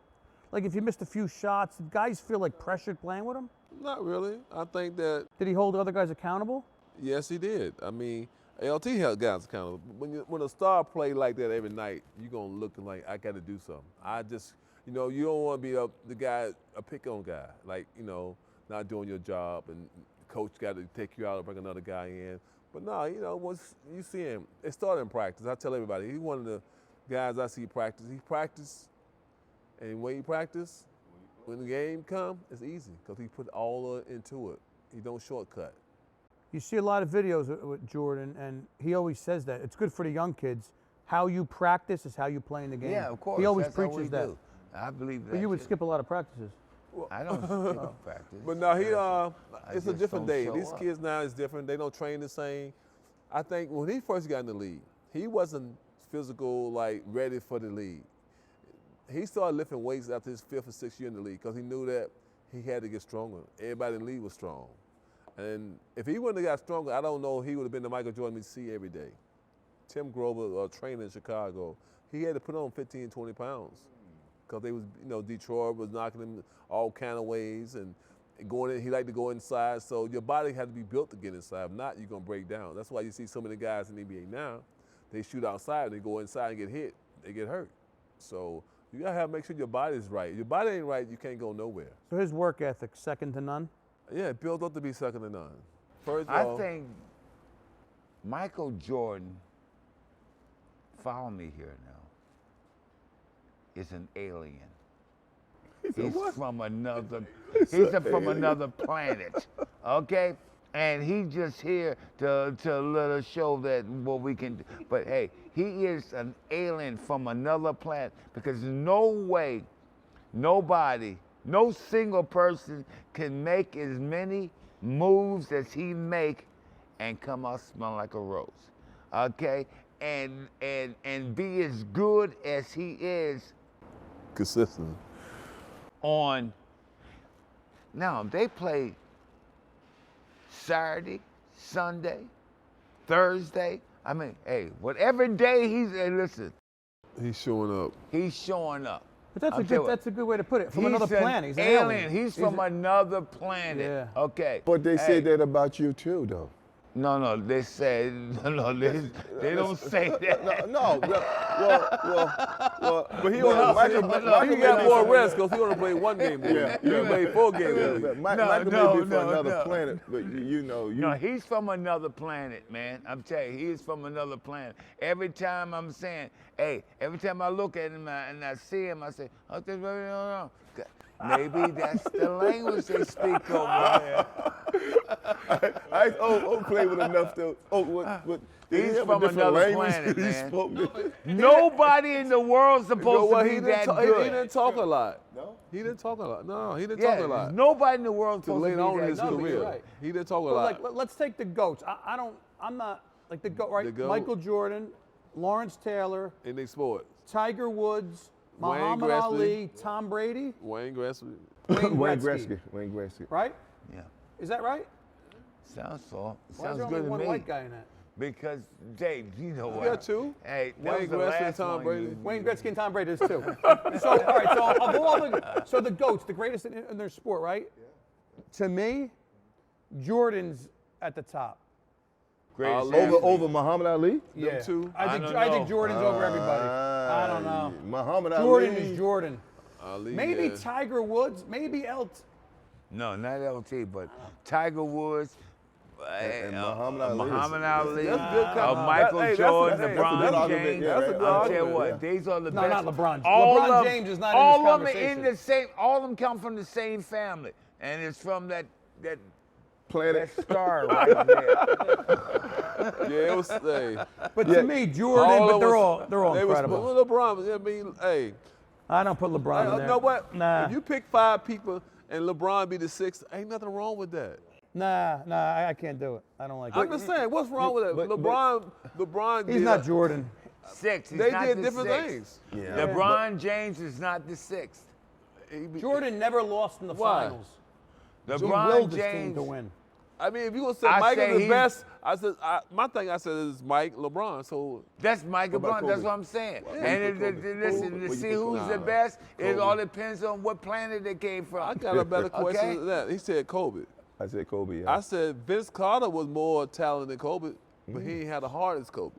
Like if you missed a few shots, did guys feel like pressured playing with him? not really. I think that, Did he hold other guys accountable? yes, he did. I mean, LT held guys accountable. When a star play like that every night, you're going to look like, I got to do something. I just, you know, you don't want to be the guy, a pick-on guy, like, you know, not doing your job, and coach got to take you out and bring another guy in. But no, you know, once you see him, it started in practice. I tell everybody, he's one of the guys I see practice. He practice, and when he practice, when the game come, it's easy because he put all into it. He don't shortcut. You see a lot of videos with Jordan, and he always says that. It's good for the young kids. How you practice is how you play in the game. Yeah, of course. He always That's how we preaches that. do. I believe that. But you would shit. skip a lot of practices. I don't skip practice. But no, he I it's a just different don't day. show These up. kids now is different. They don't train the same. I think when he first got in the league, he wasn't physical, like ready for the league. He started lifting weights after his 5th or 6th year in the league because he knew that he had to get stronger. Everybody in the league was strong. And if he wouldn't have got stronger, I don't know if he would have been the Michael Jordan we see every day. Tim Grover, trainer in Chicago, he had to put on 15, 20 pounds because they was, you know, Detroit was knocking him all kind of ways, and going in, he like to go inside. So your body has to be built to get inside. If not, you're gonna break down. That's why you see so many guys in the NBA now. They shoot outside, they go inside and get hit, they get hurt. So you gotta make sure your body's right. If your body ain't right, you can't go nowhere. So his work ethic, second to none? Yeah, built up to be second to none. First of I all, think Michael Jordan, follow me here now, is an alien. He's from another. He's from another planet. Okay, and he's just here to let us show that what we can do. But hey, he is an alien from another planet because no way, nobody, no single person can make as many moves as he make and come out smelling like a rose. Okay, and be as good as he is consistent. on. Now they play Saturday, Sunday, Thursday. I mean, hey, whatever day listen, He's showing up. he's showing up. But that's I'll a tell good you what, that's a good way to put it. From he's another an planet. He's an alien. He's from another planet. Yeah. Okay. But they Hey, said that about you too, though. No, they said no. They don't say that. No, well, But he well, Michael Michael got made more this- rest because he only played one game. Yeah, You yeah. played 4 games. Michael may be from another planet, but you know, No, he's from another planet, man. I'm telling you, he's from another planet. Every time I'm saying, hey, every time I look at him and I see him, I say, oh, this baby, no. Maybe that's the language they speak over there. Oakley with enough to. Did He's he have from a different another language planet, that he man. spoke? Nobody in the world's supposed to be he that didn't, good. he didn't talk a lot. No? He didn't talk a lot. No, he didn't Yeah, talk a lot. nobody in the world's Till supposed to later on be in that his No, but career, you're right. he didn't talk a But lot. like, let's take the GOATs. I'm not like the GOAT, right? The GOAT. Michael Jordan, Lawrence Taylor, in their sports, Tiger Woods, Wayne Muhammad Gretzky. Ali, Tom Brady, Wayne Gretzky. Wayne Gretzky. right? Yeah, Is that right? sounds so. Why is Sounds there only good to one me. white guy in that? Because Dave, you know what? got two. Hey, that Wayne was the Gretzky and last Tom one Brady. you- Wayne Gretzky and Tom Brady is too. So all right, so of all the GOATs, the greatest in their sport, right? To me, Jordan's at the top. Greatest Over Muhammad Ali? Yeah. two? I think I don't think know. Jordan's over everybody. I don't know. Muhammad Jordan Ali. is Jordan. Ali, Maybe yeah. Tiger Woods, maybe No, not LT, but Tiger Woods, And Muhammad Ali. Muhammad Ali, That's good company. Michael Hey, that's a- Jordan, hey, that's a LeBron good argument. James. Yeah, that's a good I'll tell you argument. what, these are the No, best. not LeBron. All LeBron of- James is not in all this of them in conversation. the same. All of them come from the same family, and it's from that Planet. star right there. Yeah, it was. Hey, But to me, Jordan, all but of they're us- all they was- incredible. well, LeBron. I mean, hey, I don't put LeBron in you there. know what? Nah. If you pick 5 people and LeBron be the 6th, ain't nothing wrong with that. Nah, I can't do it. I don't like I'm it. just saying, what's wrong with that? but- LeBron. He's did not Jordan. 6. He's They not did the different 6th. things. Yeah. LeBron James is not the 6th. Jordan never lost in the Why? finals. He LeBron willed his team James. to win. I mean, if you gonna say I Mike say is the he's- best, my thing I said is Mike, LeBron. So That's Michael What about Brown. That's Kobe? what I'm saying. Yeah. And Where you put Kobe? listen, Where to you see put who's Kobe? the best, it Kobe. all depends on what planet they came from. I got a better question Okay. than that. He said Kobe. I said Kobe. Yeah. I said Vince Carter was more talented than Kobe, but he ain't had the heart as Kobe.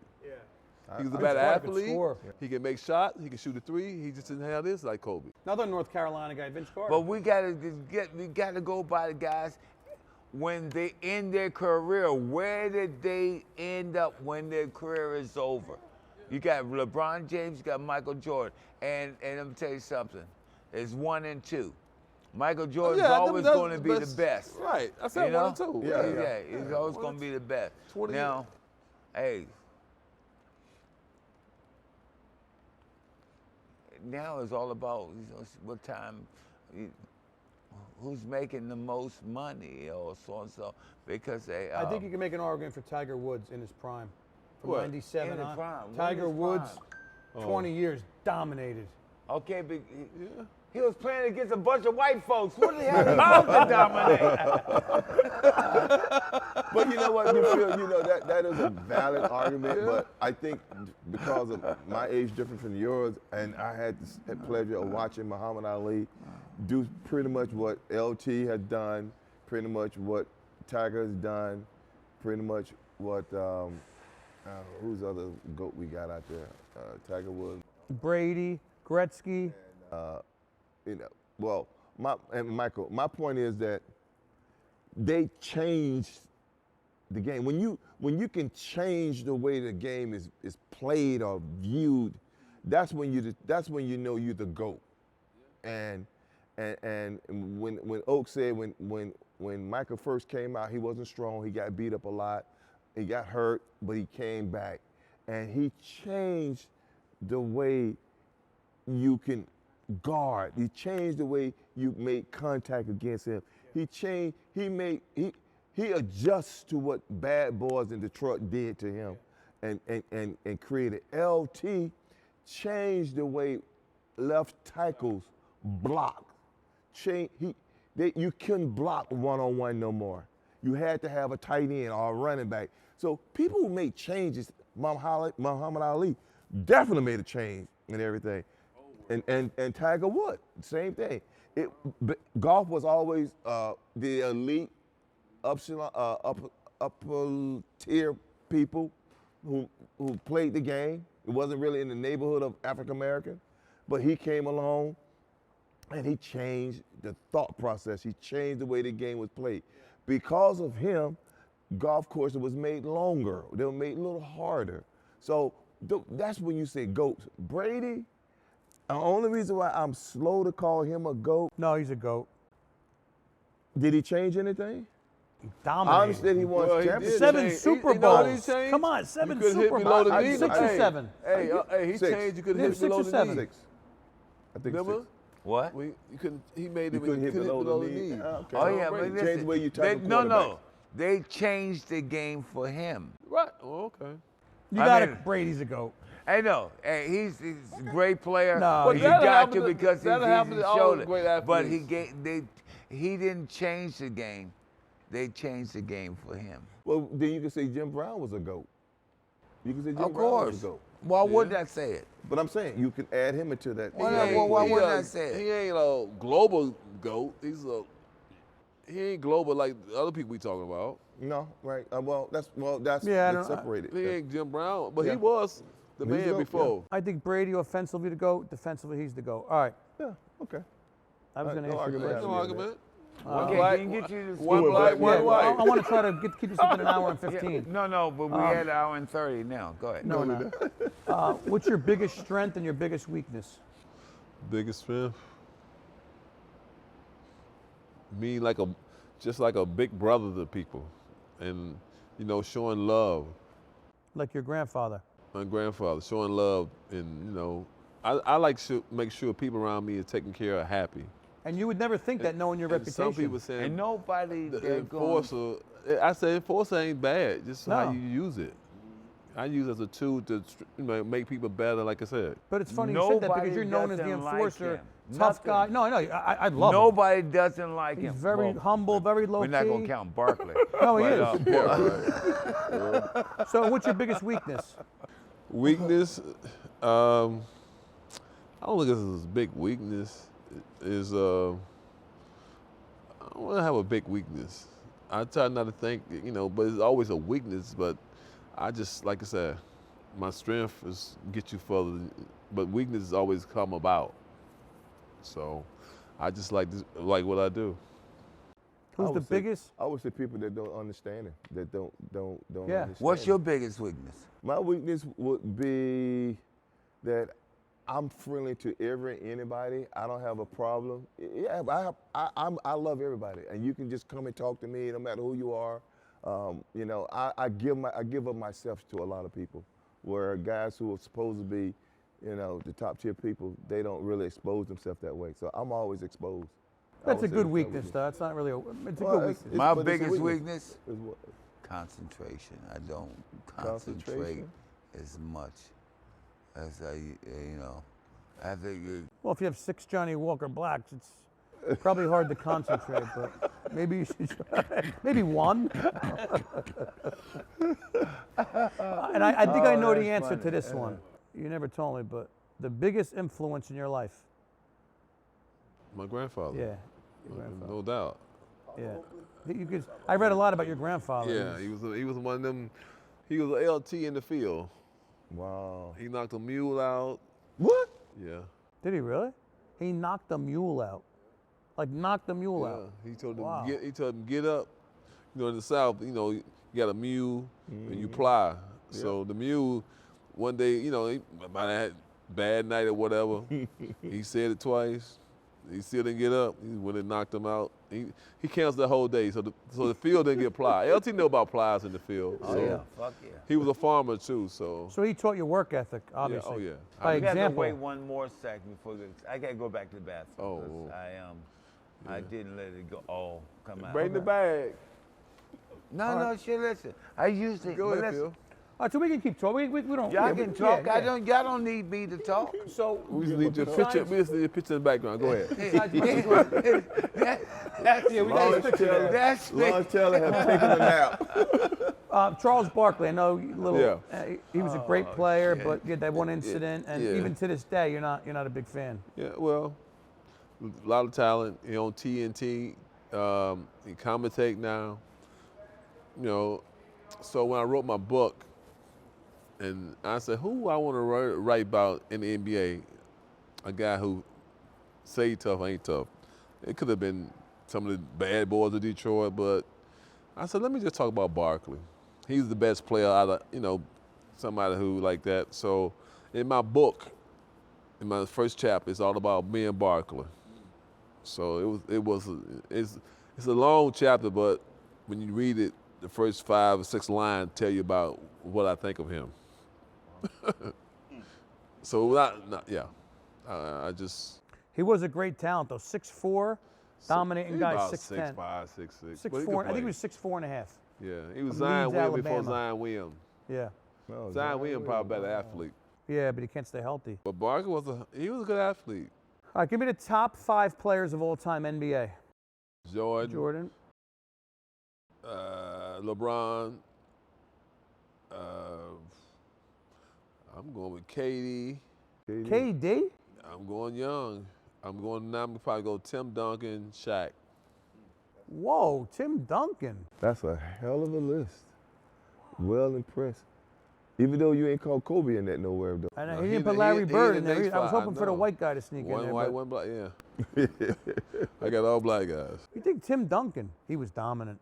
He was a better Carter could athlete. score. He can make shots. He can shoot a 3. He just didn't have this like Kobe. Another North Carolina guy, Vince Carter. But we gotta go by the guys when they end their career. Where did they end up when their career is over? You got LeBron James, you got Michael Jordan, and let me tell you something. It's 1 and 2. Michael Jordan's always going to be the best. Right. I said You know? 1 and 2. Yeah. He's always going to be the best. 20 Now, hey. Now it's all about what time, who's making the most money or so and so. Because I think you can make an argument for Tiger Woods in his prime. From What? 97 In his on. prime. When Tiger his Woods, prime? 20 years, dominated. Okay, but he was playing against a bunch of white folks. What the hell he supposed to dominate? But you know what, that is a valid argument. But I think because of my age difference from yours, and I had the pleasure of watching Muhammad Ali do pretty much what LT has done, pretty much what Tiger has done, pretty much what who's the other GOAT we got out there? Tiger Woods. Brady, Gretzky. You know, well, Michael, my point is that they changed the game. When you can change the way the game is played or viewed, that's when you know you're the GOAT. And when Oak said when Michael first came out, he wasn't strong. He got beat up a lot. He got hurt, but he came back, and he changed the way you can guard. He changed the way you make contact against him. He changed. He adjusts to what bad boys in Detroit did to him, and created. LT changed the way left tackles block. You couldn't block one-on-one no more. You had to have a tight end or a running back. So people who make changes, Muhammad Ali definitely made a change in everything. And Tiger Woods, same thing. Golf was always the elite, upper tier people who played the game. It wasn't really in the neighborhood of African American, but he came along and he changed the thought process. He changed the way the game was played. Because of him, golf courses was made longer. They were made a little harder. So that's when you say GOAT. Brady, the only reason why I'm slow to call him a GOAT. No, he's a GOAT. Did he change anything? Dominated. I understand he won championships. 7 Super Bowls. Changed? Come on, 7 You couldn't hit Super below Bowls. the knee. 6 or 7. Hey, he Six. changed. You couldn't Yeah, hit 6 below or the 7. knee. 6. I think Remember? 6. What? You couldn't. He made You it. couldn't hit below the knee. knee. Oh yeah, Brady. but Change listen, the way you tackle no, quarterbacks. they changed the game for him. Right. Oh, okay. You I got it. mean- Brady's a GOAT. I know. Hey, he's a great player. No, but he's- you That'll got happen to to- because that'll happen he to all showed the it. great But athletes. he didn't change the game. They changed the game for him. Well, then you can say Jim Brown was a GOAT. You can say Jim Of Brown course. was a GOAT. Why wouldn't I say it? But I'm saying you can add him into that. Why He not? ain't- Well, why he wouldn't a- I say it? He ain't a global GOAT. He ain't global like the other people we talking about. No, right. That's Yeah, I that's don't- separated. He ain't Jim Brown, but Yeah. he was the He's man GOAT, before. I think Brady offensively the GOAT, defensively he's the GOAT. All right. Yeah, okay. I was going to No ask you a argument. question. No argument. Okay, black, can you get you to one Who, black, black, one Yeah, white. I want to try to keep this within an hour and 15. No, but we had an hour and 30 now. Go ahead. No, no. What's your biggest strength and your biggest weakness? Biggest strength? Me just like a big brother to people, and showing love. Like your grandfather. My grandfather showing love, and I like to make sure people around me are taken care of, happy. And you would never think that knowing your And reputation. some people saying And nobody the they're going. enforcer. I say enforcer ain't bad, just how No. you use it. I use it as a tool to make people better, like I said. But it's funny you said that because Nobody you're known as the doesn't like enforcer, him. tough guy. Nothing. No, I love him. Nobody doesn't like He's him. very humble, very low We're not key. gonna count Barkley. No, he But, is. So what's your biggest weakness? Weakness, I don't look at this as a big weakness. Is I don't want to have a big weakness. I try not to think, but it's always a weakness. But I just, like I said, my strength is get you further, but weaknesses always come about. So I just like what I do. Who's I the would say- biggest? I would say people that don't understand him, that don't Yeah. understand. what's your biggest weakness? My weakness would be that I'm friendly to anybody. I don't have a problem. Yeah, I love everybody, and you can just come and talk to me, no matter who you are. I give up myself to a lot of people, where guys who are supposed to be, the top tier people, they don't really expose themselves that way. So I'm always exposed. I That's a would say good that's weakness, though. It's not really it's a Well, good it's- weakness. My but it's a biggest weakness? Is what? Concentration. I don't concentrate Concentration? as much as I think. Well, if you have 6 Johnny Walker Blacks, it's probably hard to concentrate, but maybe you should try. Maybe 1. And I think I know the that's answer to funny. this one. You never told me, but the biggest influence in your life? My grandfather. Yeah. Your grandfather. No doubt. Yeah. I read a lot about your grandfather. Yeah, he was one of them. He was an LT in the field. Wow. He knocked a mule out. What? Yeah. Did he really? He knocked the mule out. Like knocked the mule Yeah. out. He told him Wow. he told him get up. You know, in the South, you got a mule and you ply. So the mule, one day, he might have had a bad night or whatever. He said it twice. He still didn't get up. He went and knocked him out. He canceled the whole day, so the field didn't get plied. LT knew about plies in the field. Oh, so yeah. Fuck yeah. He was a farmer too, so. So he taught you work ethic, obviously. Oh yeah. By We have to example. wait one more second before I gotta go back to the bathroom. Oh. 'Cause I didn't let it go. Oh, come out. Bring the bag. No, shit. Listen, I usually Go ahead, listen, Phil. All right, so we can keep talking. We don't. Y'all yeah, can talk. yeah. Y'all don't need me to talk. So We just need your picture. We just need your picture in the background. Go ahead. That's yeah, we got his picture there. That's me. Lawrence Taylor have taken a nap. Charles Barkley, I know little. Yeah. He was a great player, but he had that one incident, and Yeah. even to this day, you're not a big fan. Yeah, well, a lot of talent. On TNT, he commentate now. So when I wrote my book, and I said, who I want to write about in the NBA, a guy who say tough, ain't tough. It could have been some of the bad boys of Detroit, but I said, let me just talk about Barkley. He's the best player out of, somebody who like that. So in my book, in my first chapter, it's all about me and Barkley. So it's a long chapter, but when you read it, the first 5 or 6 lines tell you about what I think of him. So I just. He was a great talent, though. 6'4", dominating guys. About 6'10". 6'5", 6'6". 6'4". I think he was 6'4" and a half. Yeah, he was From Zion Leeds, Williams before Alabama. Zion Williams. Yeah. Zion Williams probably a better athlete. Yeah, but he can't stay healthy. But Barkley was a good athlete. All right, give me the top 5 players of all time NBA. Jordan. LeBron. I'm going with KD. KD? I'm going young. I'm gonna probably go Tim Duncan, Shaq. Whoa, Tim Duncan. That's a hell of a list. Well impressed. Even though you ain't called Kobe in that nowhere though. I know, No, he he- didn't put he- Larry he Bird in in the there. next I was five, hoping I for the know. white guy to sneak in One there. white, but one black, yeah. I got all black guys. you think Tim Duncan, he was dominant.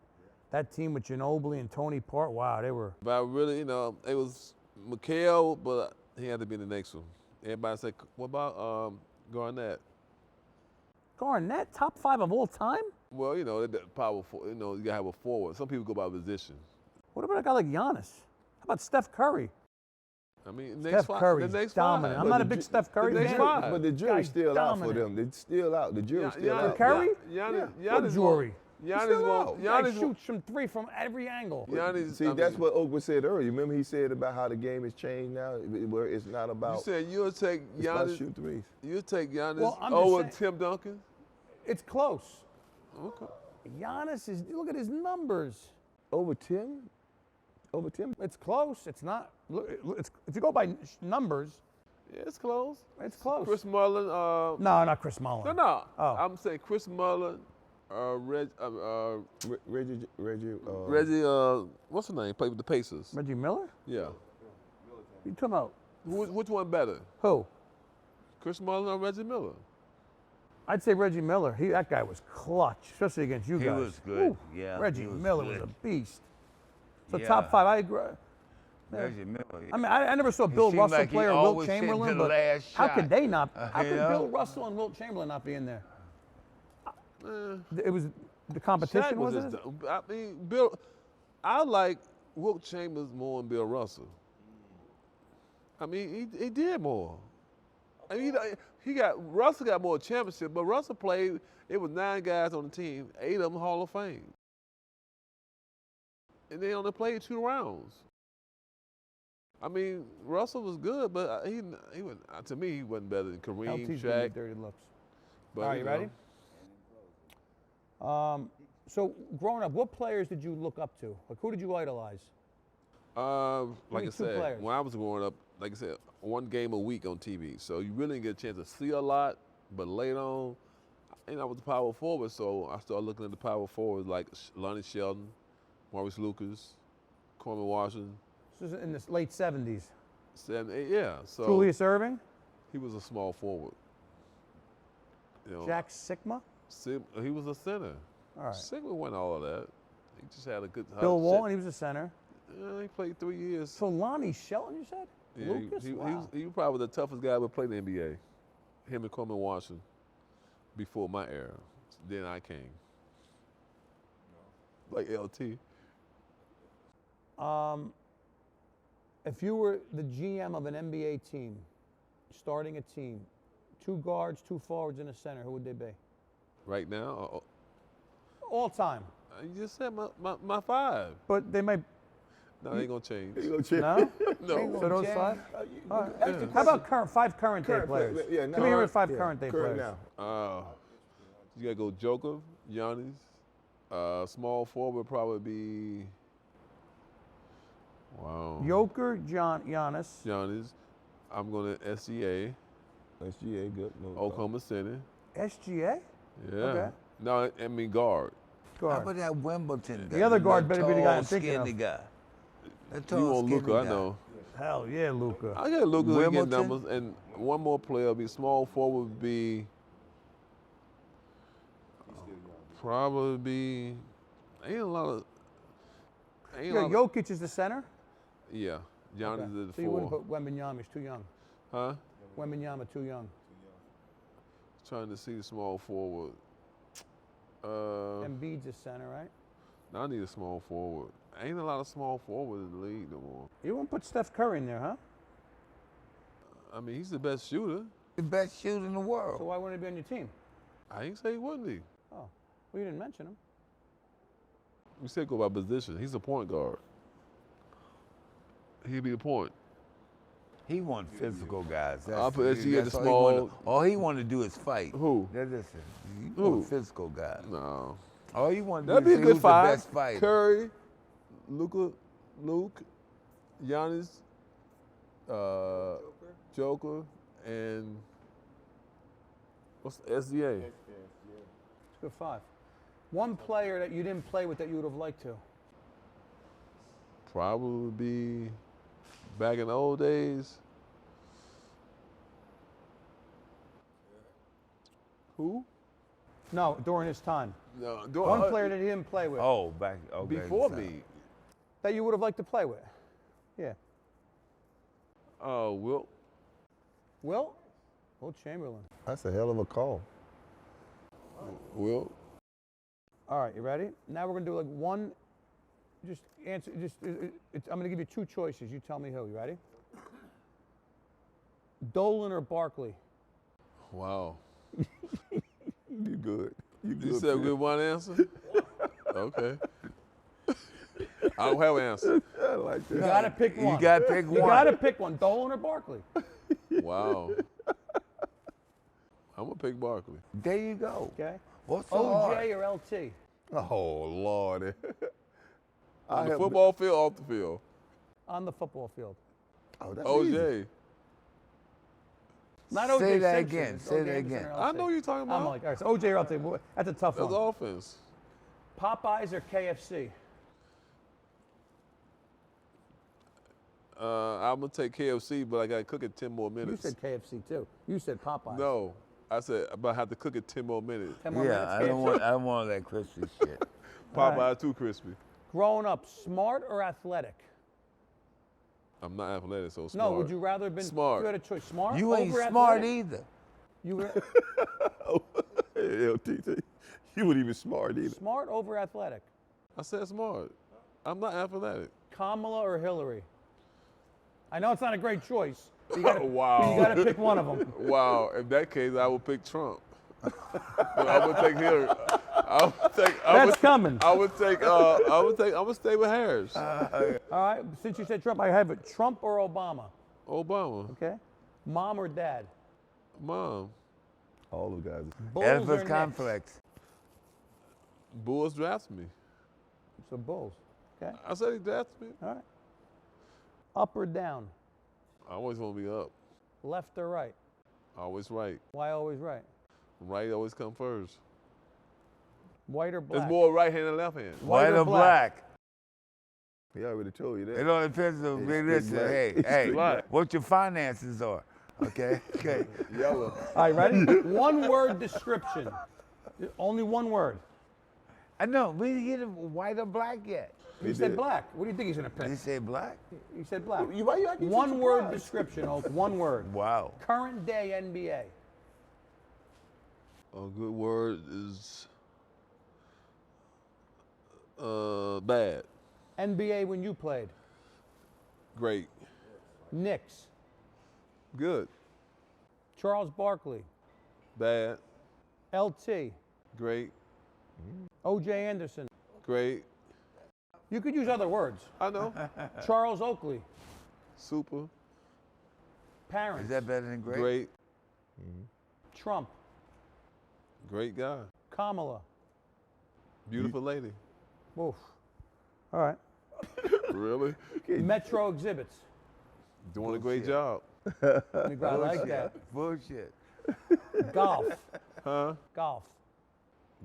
That team with Ginobili and Tony Park, wow, they were. But I really, it was McHale, but he had to be the next one. Everybody said, what about Garnett? Garnett, top 5 of all time? Well, that powerful, you gotta have a forward. Some people go by position. What about a guy like Giannis? How about Steph Curry? I mean, Steph Curry's dominant. I'm not a big Steph Curry next fan. five. But the jury's Guy's still out for dominant. them. They're still out. The jury's still out. Curry? Giannis What jury? Giannis Guy shoots from 3 from every angle. Giannis. See, that's what Oakley said earlier. Remember he said about how the game has changed now, where it's not about. You said you'll take it's about Giannis. shooting threes. You'll take Giannis Well, I'm just over saying- Tim Duncan. It's close. Okay. Giannis is, look at his numbers. Over Tim? Over Tim? It's close. It's not. Look, if you go by numbers, Yeah, it's close. it's close. Chris Mullin. No, not Chris Mullin. No. Oh. I'm saying Chris Mullin. Reggie. Reggie. What's his name? Played with the Pacers. Reggie Miller? Yeah. You talking about Which one better? who? Chris Mullin or Reggie Miller? I'd say Reggie Miller. That guy was clutch, especially against you He guys. was good. Woo. Yeah, Reggie he was Miller good. was a beast. So Yeah. top 5, I agree. Reggie Miller. I mean, I never saw Bill seemed Russell like he play or Wilt always hit Chamberlain, to the but last how shot. could they not? How you could know? Bill Russell and Wilt Chamberlain not be in there? Eh, It was the competition, Shaq was just it? I mean, Bill. I like Wilt Chambers more than Bill Russell. I mean, he did more. I mean, Russell got more championship, but Russell played. It was 9 guys on the team, 8 of them Hall of Fame, and they only played 2 rounds. I mean, Russell was good, but he to me he wasn't better than Kareem, LT's giving me Shaq. dirty looks. But, All right, you ready? So growing up, what players did you look up to? Like, who did you idolize? Like me I 2 said, players. when I was growing up, like I said, 1 game a week on TV. So you really didn't get a chance to see a lot. But later on, And I was the power forward, so I started looking at the power forwards like Lonnie Shelton, Maurice Lucas, Coleman Washington. This was in the late 70s. 7, 8, yeah. So Julius Erving, he was a small forward. You know, Jack Sikma, He was a center. all right. Sigma wasn't all of that. He just had a good. Bill Walton, he was a center. He played 3 years. So Lonnie Shelton, you said? Yeah, Lucas? Wow. he was probably the toughest guy ever played in the NBA. Him and Coleman Washington. Before my era, then I came. Like LT. If you were the GM of an NBA team, starting a team, 2 guards, 2 forwards, and a center, who would they be? Right now, All time. you just said my 5. But they might. No, they ain't gonna change. You gonna check? No? No. So those 5? All right. Yeah. How about 5 current day Current players? play- yeah, Come here no, with 5 yeah, current day current players. now. You gotta go Joker, Giannis. Small forward probably be. Wow. Joker, Giannis. Giannis. I'm gonna SGA, SGA, good. No Oklahoma City. SGA? Yeah. Okay. No, I mean guard. How Guard. about that Wimbledon guy? The other guard that better be the guy I'm tall, thinking of. skinny guy. That You tall, want skinny Luka, I guy. know. Hell yeah, Luca. I got Luka, he get Wimbledon? numbers, and one more player will be small forward would be probably be ain't a lot of ain't a lot of, Jokic is the center? yeah. Giannis Okay. is the So you wouldn't 4. put Wembanyama, he's too young. Huh? Wembanyama, too young. Trying to see the small forward. Embiid's a center, right? I need a small forward. Ain't a lot of small forwards in the league no more. You wouldn't put Steph Curry in there, huh? I mean, he's the best shooter. The best shooter in the So world. why wouldn't he be on your team? I ain't say he wouldn't be. Oh, well, you didn't mention him. We said go by position. He's a point guard. He'd be the point. He want physical guys. I'll put SG at the that's all he small. wanna- All he want to do is fight. Who? Listen, he Who? want physical guys. No. All he want to That'd do be is a see good who's 5. the best fighter. Curry, Luke, Giannis, Joker, and what's SDA? It's a good 5. One player that you didn't play with that you would have liked to. Probably be back in the old days. Who? No, during his time. No, One player that he didn't play with Oh, back okay, before so- me. that you would have liked to play with. Yeah. Oh, Wilt. Will Chamberlain. That's a hell of a call. Wilt. All right, you ready? Now we're gonna do like one. Just answer. I'm gonna give you 2 choices. You tell me who. You ready? Dolan or Barkley? Wow. You good. You good. You said Phil. good one answer? Okay. I don't have an answer. I like that. You gotta pick one. You gotta pick You one. gotta pick one. Dolan or Barkley? Wow. I'm gonna pick Barkley. There you go. Okay. What's so OJ hard? or LT? Oh Lord. On the football field, off the field. On the football field. Oh, that's easy. OJ. Not OJ Say that Simpson, again. it's Say OJ that Anderson again. or I LT. know you're talking about. I'm like, all right, so OJ or LT. That's a tough That's one. offense. Popeyes or KFC? I'm gonna take KFC, but I gotta cook it 10 more You minutes. said KFC too. You said Popeyes. No, I said, but I have to cook it 10 more minutes. 10 more Yeah, minutes, I KFC. don't want that crispy shit. All Popeye right. too crispy. Growing up, smart or athletic? I'm not athletic, so smart. No, would you rather have been Smart. You had a choice. Smart You ain't over smart athletic? either. You were LTT. You weren't even smart either. smart over athletic. I said smart. I'm not athletic. Kamala or Hillary? I know it's not a great choice. But you gotta, Wow. but you gotta pick one of them. Wow. In that case, I would pick Trump. But I would take Hillary. I would take. That's coming. I would take. I'm gonna stay with Harris. All right, since you said Trump, I have it. Trump or Obama? Obama. Okay. Mom or dad? Mom. All those guys. Bulls or Oedipus Knicks? complex. Bulls drafted me. So Bulls. Okay. I said he drafted me. All right. Up or down? I always want to be up. Left or right? Always right. Why always right? Right always come first. White or black? It's more right hand than left hand. White or black? He already told you that. It all depends on, listen, black. hey, It's hey, black. what your finances are, okay? Okay. Yellow. All right, ready? One word description. Only one word. I know, we didn't get white or black yet. He said black. What do you think he's gonna Did he pick? say black? He said black. Why you acting so One word surprised? description, Oak. One word. Wow. Current day NBA. A good word is bad. NBA when you played. Great. Knicks. Good. Charles Barkley. Bad. LT. Great. O.J. Anderson. Great. You could use other words. I know. Charles Oakley. Super. Parents. Is that better than great? Great. Trump. Great guy. Kamala. Beautiful lady. Oof. All right. Really? Metro exhibits. Doing a great job. I like that. Bullshit. Golf. Huh? Golf.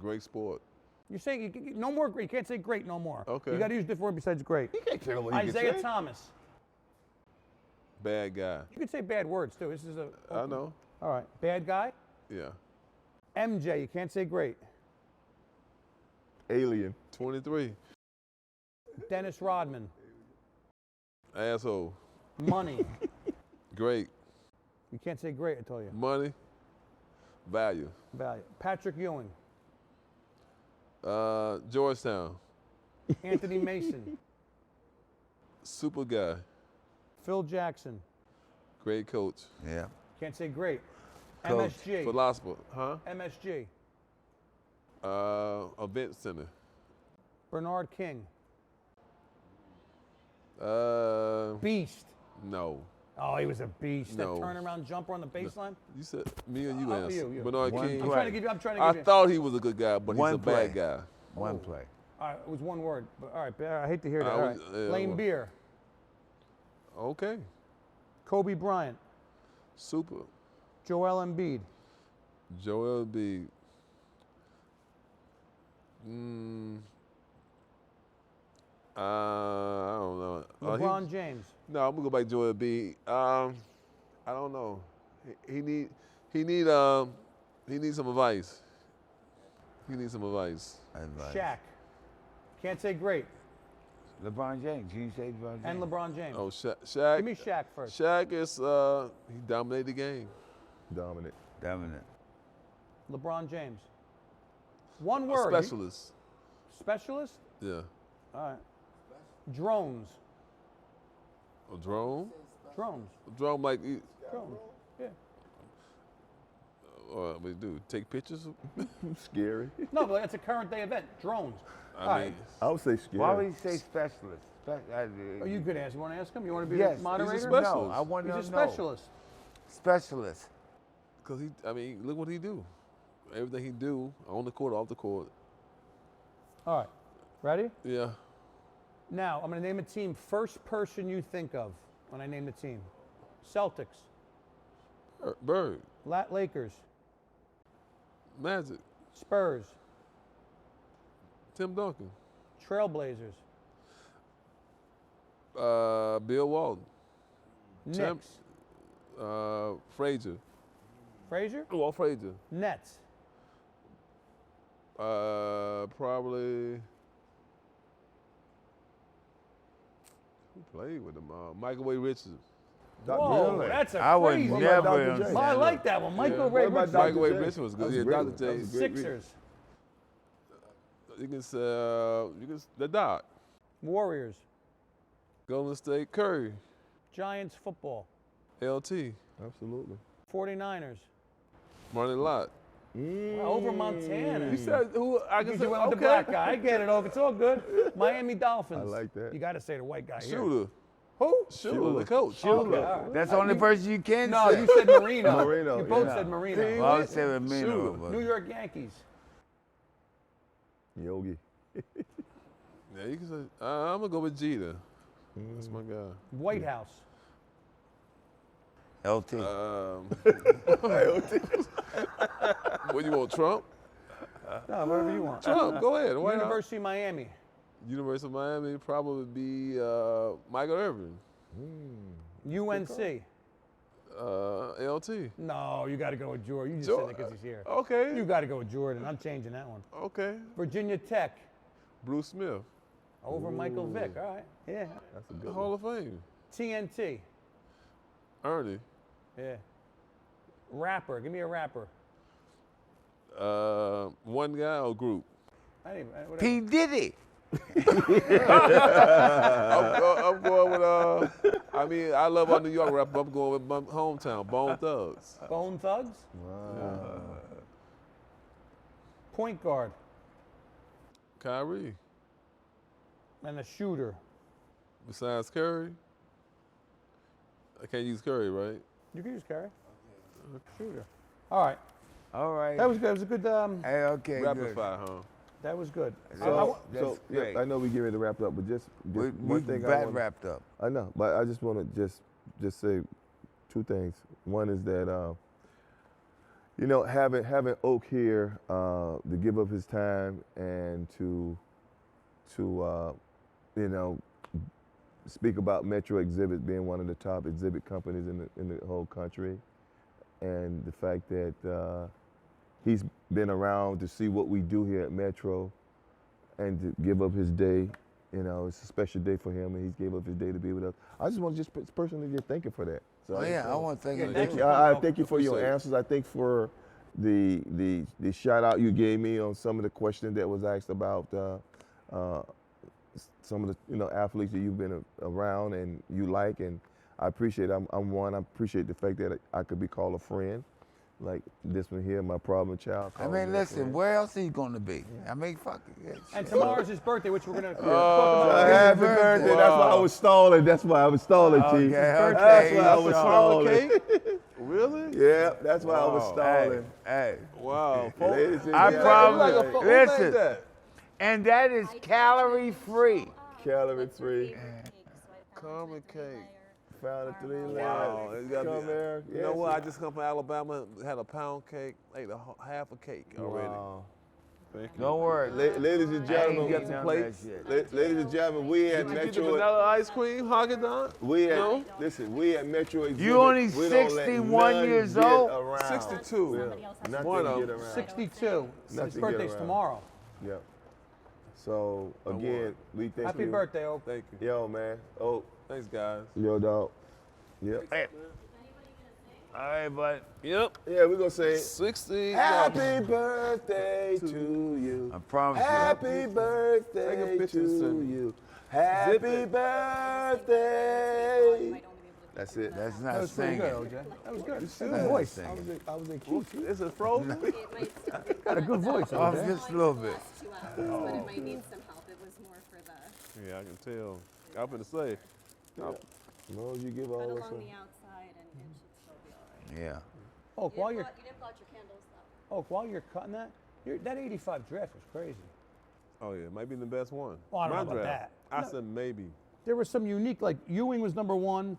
Great sport. You're saying no more great. You can't say great no more. Okay. You got to use a different word besides great. You can't tell him what he can Isaiah say. Thomas. Bad guy. You could say bad words too. This is a. I know. All right. Bad guy. Yeah. MJ. You can't say great. Alien. 23. Dennis Rodman. Asshole. Money. Great. You can't say great. I told you. Money. Value. Value. Patrick Ewing. Georgetown. Anthony Mason. Super guy. Phil Jackson. Great coach. Yeah. Can't say great. Coach. MSG. Philosopher. Huh? MSG. Event center. Bernard King. Beast. Beast. No. Oh, he was a beast. No. That turnaround jumper on the baseline. You said me or you Oh, answered. you. Bernard One King. I'm trying to give you. I'm trying to I give you. thought he was a good guy, but he's One a play. bad guy. One play. All right, it was one word. But, all right, I hate to hear that. I All right. was- yeah, Lane well. Beer. Okay. Kobe Bryant. Super. Joel Embiid. Joel B. I don't know. LeBron James. No, I'm gonna go back Joel B. I don't know. He need some advice. He needs some advice. Advice. Shaq. Can't say great. LeBron James. Can you say LeBron James? And LeBron James. Oh, Shaq. Give me Shaq first. Shaq is he dominated the game. Dominant. Dominant. LeBron James. One A word. specialist. Specialist? Yeah. All right. Drones. A drone. Drones. A drone like Drones. Yeah. what we do? Take pictures. Scary. No, but it's a current day event. Drones. All I right. mean, I would say scary. Why would he say specialist? Oh, you could ask. You want to ask him? You want to be Yes, the moderator? he's a No, specialist. I want He's to a know. specialist. Specialist. cause look what he do. Everything he do on the court, off the court. All right. Ready? Yeah. Now, I'm going to name a team. First person you think of when I name the team. Celtics. Bird. Lakers. Magic. Spurs. Tim Duncan. Trailblazers. Bill Walton. Knicks. Frazier. Frazier? Walt Frazier. Nets. Probably. Who played with him? Michael Way Richardson. Whoa, Really? that's a I would crazy one. never Dr. understand J? Well, I that. like that one. Michael Ray What about Richardson. Michael Way J? Richardson was good. That's Yeah, great. Dr. That J. was a great read. Sixers. You can the Doc. Warriors. Golden State Curry. Giants football. LT. Absolutely. 49ers. Martin Lott. Over Montana. You said who? I can Because say you went with the okay. black guy. I get it, Oak. It's all good. Miami Dolphins. I like that. You got to say the white guy here. Shooter. Who? Shooter. The coach. Okay, all right. That's the only person you can No, say. you said Marino. Marino, You both yeah. said Marino. Well, I would say Ramino, Shooter. but New York Yankees. Yogi. Yeah, you can say. I'm gonna go with Jeter. That's my guy. White House. LT. What you want, Trump? No, whatever you want. Trump, go ahead. Why not? University of Miami. University of Miami probably be Michael Irvin. UNC. LT. No, you got to go with Jordan. You just said it because he's here. Okay. You got to go with Jordan. I'm changing that one. Okay. Virginia Tech. Bruce Smith. Over Michael Vick. All right. Yeah. That's a good Hall of Fame. TNT. Ernie. Yeah. Rapper. Give me a rapper. One guy or group? Whatever. P. Diddy. I'm going with, I mean, I love our New York rap, but I'm going with my hometown, Bone Thugs. Bone Thugs. Wow. Point guard. Kyrie. And a shooter. Besides Curry? I can't use Curry, right? You can use Curry. Shooter. All right. All right. That was good. It was a good. Hey, okay, Rapid good. fire, huh? That was good. So, That's great. yeah, I know we get ready to wrap up, but just We one thing I got want. wrapped up. I know, but I just want to just say two things. One is that you know, having Oak here to give up his time and to you know, speak about Metro Exhibit being one of the top exhibit companies in the whole country, and the fact that he's been around to see what we do here at Metro, and to give up his day. You know, it's a special day for him, and he's gave up his day to be with us. I just want to just personally just thank him for that. So Oh, yeah, I want to thank you. thank too. you. I thank you for your Appreciate it. answers. I think for the shout out you gave me on some of the questions that was asked about some of the athletes that you've been around and you like, and I appreciate it. I appreciate the fact that I could be called a friend, like this one here, my problem child. I calling mean, me a listen, friend. where else are you going to be? I mean, fuck it. Yeah, And shit. tomorrow's his birthday, which we're gonna talk So about. happy birthday. birthday! That's why I was stalling. That's why I was stalling, Chief. Okay, That's okay. why I was stalling. Really? Yeah, that's why I was Wow. stalling. Hey, Wow. Ladies and I gentlemen, promise. Who made Listen, that? and that is calorie free. calorie free. Caramel cake. Found a 3 Wow. It's gotta Come be- there. You know what? I just come from Alabama, had a pound cake, ate half a cake already. Wow. Thank you. Don't worry. Ladies and I ain't gentlemen, getting none of that plates? shit. ladies and gentlemen, we at Did you get the Metro. vanilla ice cream, Haagen-Dazs? We at No? listen. We at Metro Exhibit. You only we don't let 61 none years get old? around. 62. Nothing One of get them. around. 62. His Nothing birthday's get around. tomorrow. Yep. So again, we thank Happy you. birthday, Oak. Thank you. Yo, man. Oh, Thanks, guys. yo, dog. Yep. All right, bud. Yep. Yeah, we're gonna say 60. happy birthday to you. I promise you. Happy Take a birthday picture and to send me. you. Happy birthday. That's it. That's That not was pretty singing. good, OJ. That was good. should. Good voice. I was in key. Is it frozen? Got a good voice, Oh, OJ. just a little bit. 2 hours, but it might need some help. It was more for the, Yeah, I can tell. I'm gonna say. As long as you give but all us along some. the outside, and it should still be all right. Yeah. Oak, while you're You didn't blow out your candles, though. Oak, while you're cutting that, that 85 draft was crazy. Oh yeah, might be the best one. Well, I don't My know about draft. that. I No. said maybe There was some unique, like Ewing was number 1,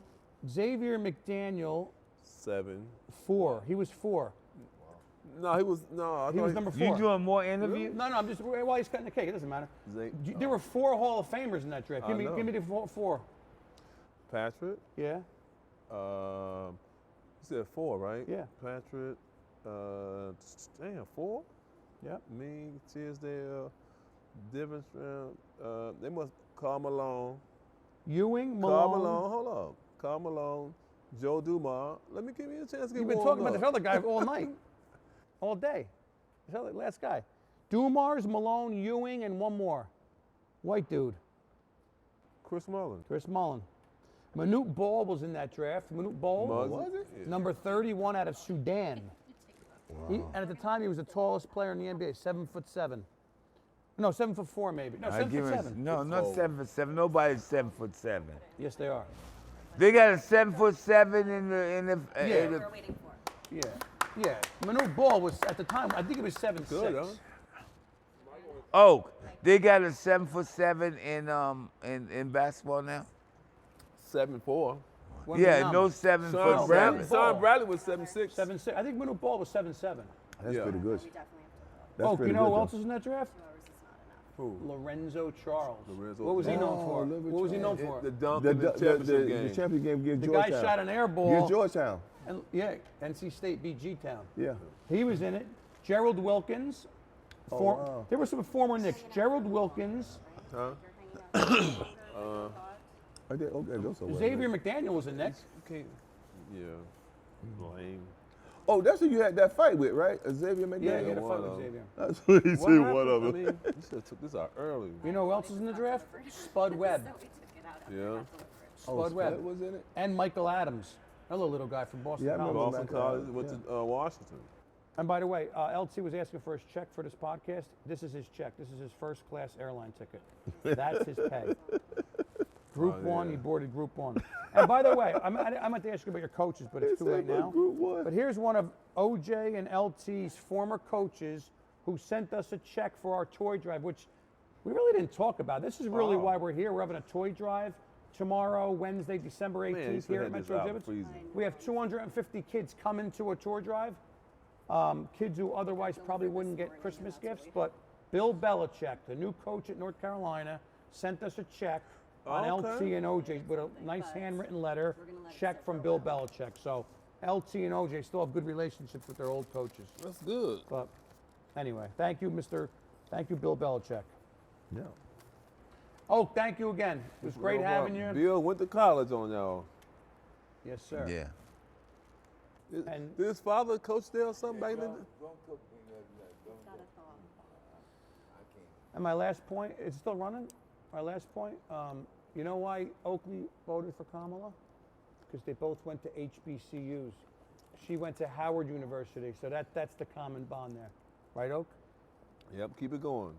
Xavier McDaniel 7. 4. He was 4. No, he was no. I He thought was number 4. You doing more interviews? No, I'm just while he's cutting the cake. It doesn't matter. Zay- There were 4 Hall of Famers in that draft. I Give me know. the 4. Patrick. Yeah. You said 4, right? Yeah. Patrick. Damn, 4. Yep. Me, Tisdale, Divingstone. They must Carl Malone. Ewing, Carl Malone. Malone. Hold up. Carl Malone. Joe Dumars. Let me give you a chance to get You've been warmed talking about up. this other guy all night, all day. This other last guy. Dumars, Malone, Ewing, and one more. White dude, Chris Mullin. Chris Mullen. Manute Ball was in that draft. Manute Ball, Was it? Yeah. number 31 out of Sudan. And at the time, he was the tallest player in the NBA, 7'7". No, 7'4" maybe. No, I give 7'7". it, no, not 7'7". Nobody's 7'7". Yes, they are. They got a 7'7" in the Yeah. in the We're waiting for. Yeah, yeah. Manute Ball was at the time. I think he was 7'6". Good, huh? Oh, they got a 7'7" in basketball now. 7'4". Yeah, no 7 foot Sean Bradley, 7. Sean Bradley was 7'6". 7'6". I think Manute Ball was 7'7". That's Yeah. pretty good. We definitely have to That's Oh, pretty you know good, who though. else is in that draft? 2 hours is not enough. Who? Lorenzo Charles. Lorenzo What was he known Oh, for? Lorenzo What was he known Charles. for? The dunk The, in the championship game. the champion game against The Georgetown. guy shot an air Against ball. Georgetown. And yeah, NC State beat G-Town. Yeah. He was in it. Gerald Wilkins. Oh, wow. There were some former Knicks. Gerald Wilkins. Huh? You're hanging out. I did, okay, go somewhere. Xavier McDaniel was a Knick. Okay. Yeah. Lame. Oh, that's who you had that fight with, right? Xavier McDaniel? Yeah, he had a one fight of with them. Xavier. That's what he What said, happened? one of I them. mean, you should have took this out early. You know who else is in the draft? Spud Webb. So we took it out after Yeah. I got delivered. Spud Webb. Spud was in it? And Michael Adams. Another little guy from Boston Yeah, I College. remember Boston Michael College Adams, went yeah. to Washington. And by the way, LT was asking for his check for this podcast. This is his check. This is his first class airline ticket. That's his pay. Group Oh, 1, yeah. he boarded Group 1. And by the way, I meant to ask you about your coaches, but it's too late now. Group 1. But here's one of OJ and LT's former coaches who sent us a check for our toy drive, which we really didn't talk about. This is really why we're here. We're having a toy drive tomorrow, Wednesday, December 18th, Man, you should here have at this Metro out Exhibits. freezing. We have 250 kids coming to a tour drive. Kids who otherwise probably wouldn't get Christmas gifts, but Bill Belichick, the new coach at North Carolina, sent us a check on Okay. LT and OJ with a nice handwritten letter, check from Bill Belichick. So LT and OJ still have good relationships with their old coaches. That's good. But anyway, thank you, Bill Belichick. Yeah. Oh, thank you again. It was great No having problem. you. Bill went to college on y'all. Yes, sir. Yeah. And- Did his father coach there or something back then? Got a thought. And my last point, it's still running. My last point, you know why Oakley voted for Kamala? Because they both went to HBCUs. She went to Howard University, so that's the common bond there. Right, Oak? Yep, keep it going.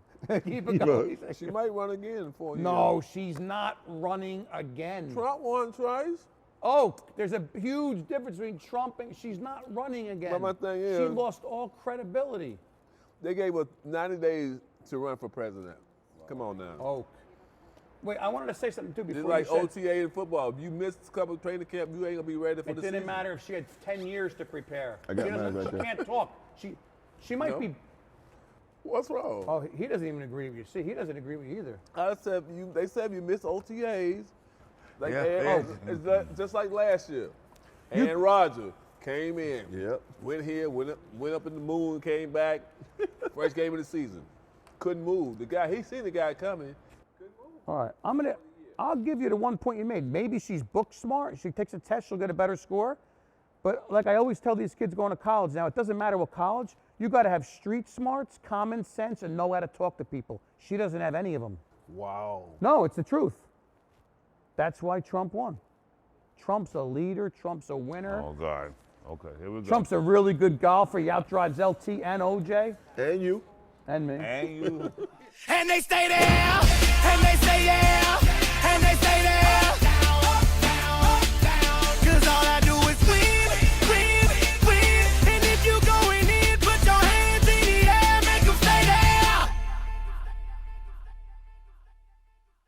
Keep it going. She might run again for you. No, she's not running again. Trump won twice. Oak, there's a huge difference between Trump and she's not running again. But my thing she is- lost all credibility. They gave her 90 days to run for president. Come on now. Oak. Wait, I wanted to say something too before It's like you said. OTA in football. If you missed a couple of training camp, you ain't gonna be ready for It the didn't season. matter if she had 10 years to prepare. I got she mine doesn't- right she there. can't talk. She might No. be. What's wrong? Oh, he doesn't even agree with you. See, he doesn't agree with you either. I said they said you missed OTAs. Like Yeah. it's just like last year. And Roger came in. Yep. Went here, went up in the moon, came back. First game of the season. Couldn't move. He seen the guy coming. All right, I'll give you the one point you made. Maybe she's book smart. She takes a test, she'll get a better score. But like I always tell these kids going to college now, it doesn't matter what college. You got to have street smarts, common sense, and know how to talk to people. She doesn't have any of them. Wow. No, it's the truth. That's why Trump won. Trump's a leader. Trump's a winner. Oh, God. Okay, here we go. Trump's a really good golfer. He outdrives LT and OJ And you. and me. And you. And they stay there, and they say yeah.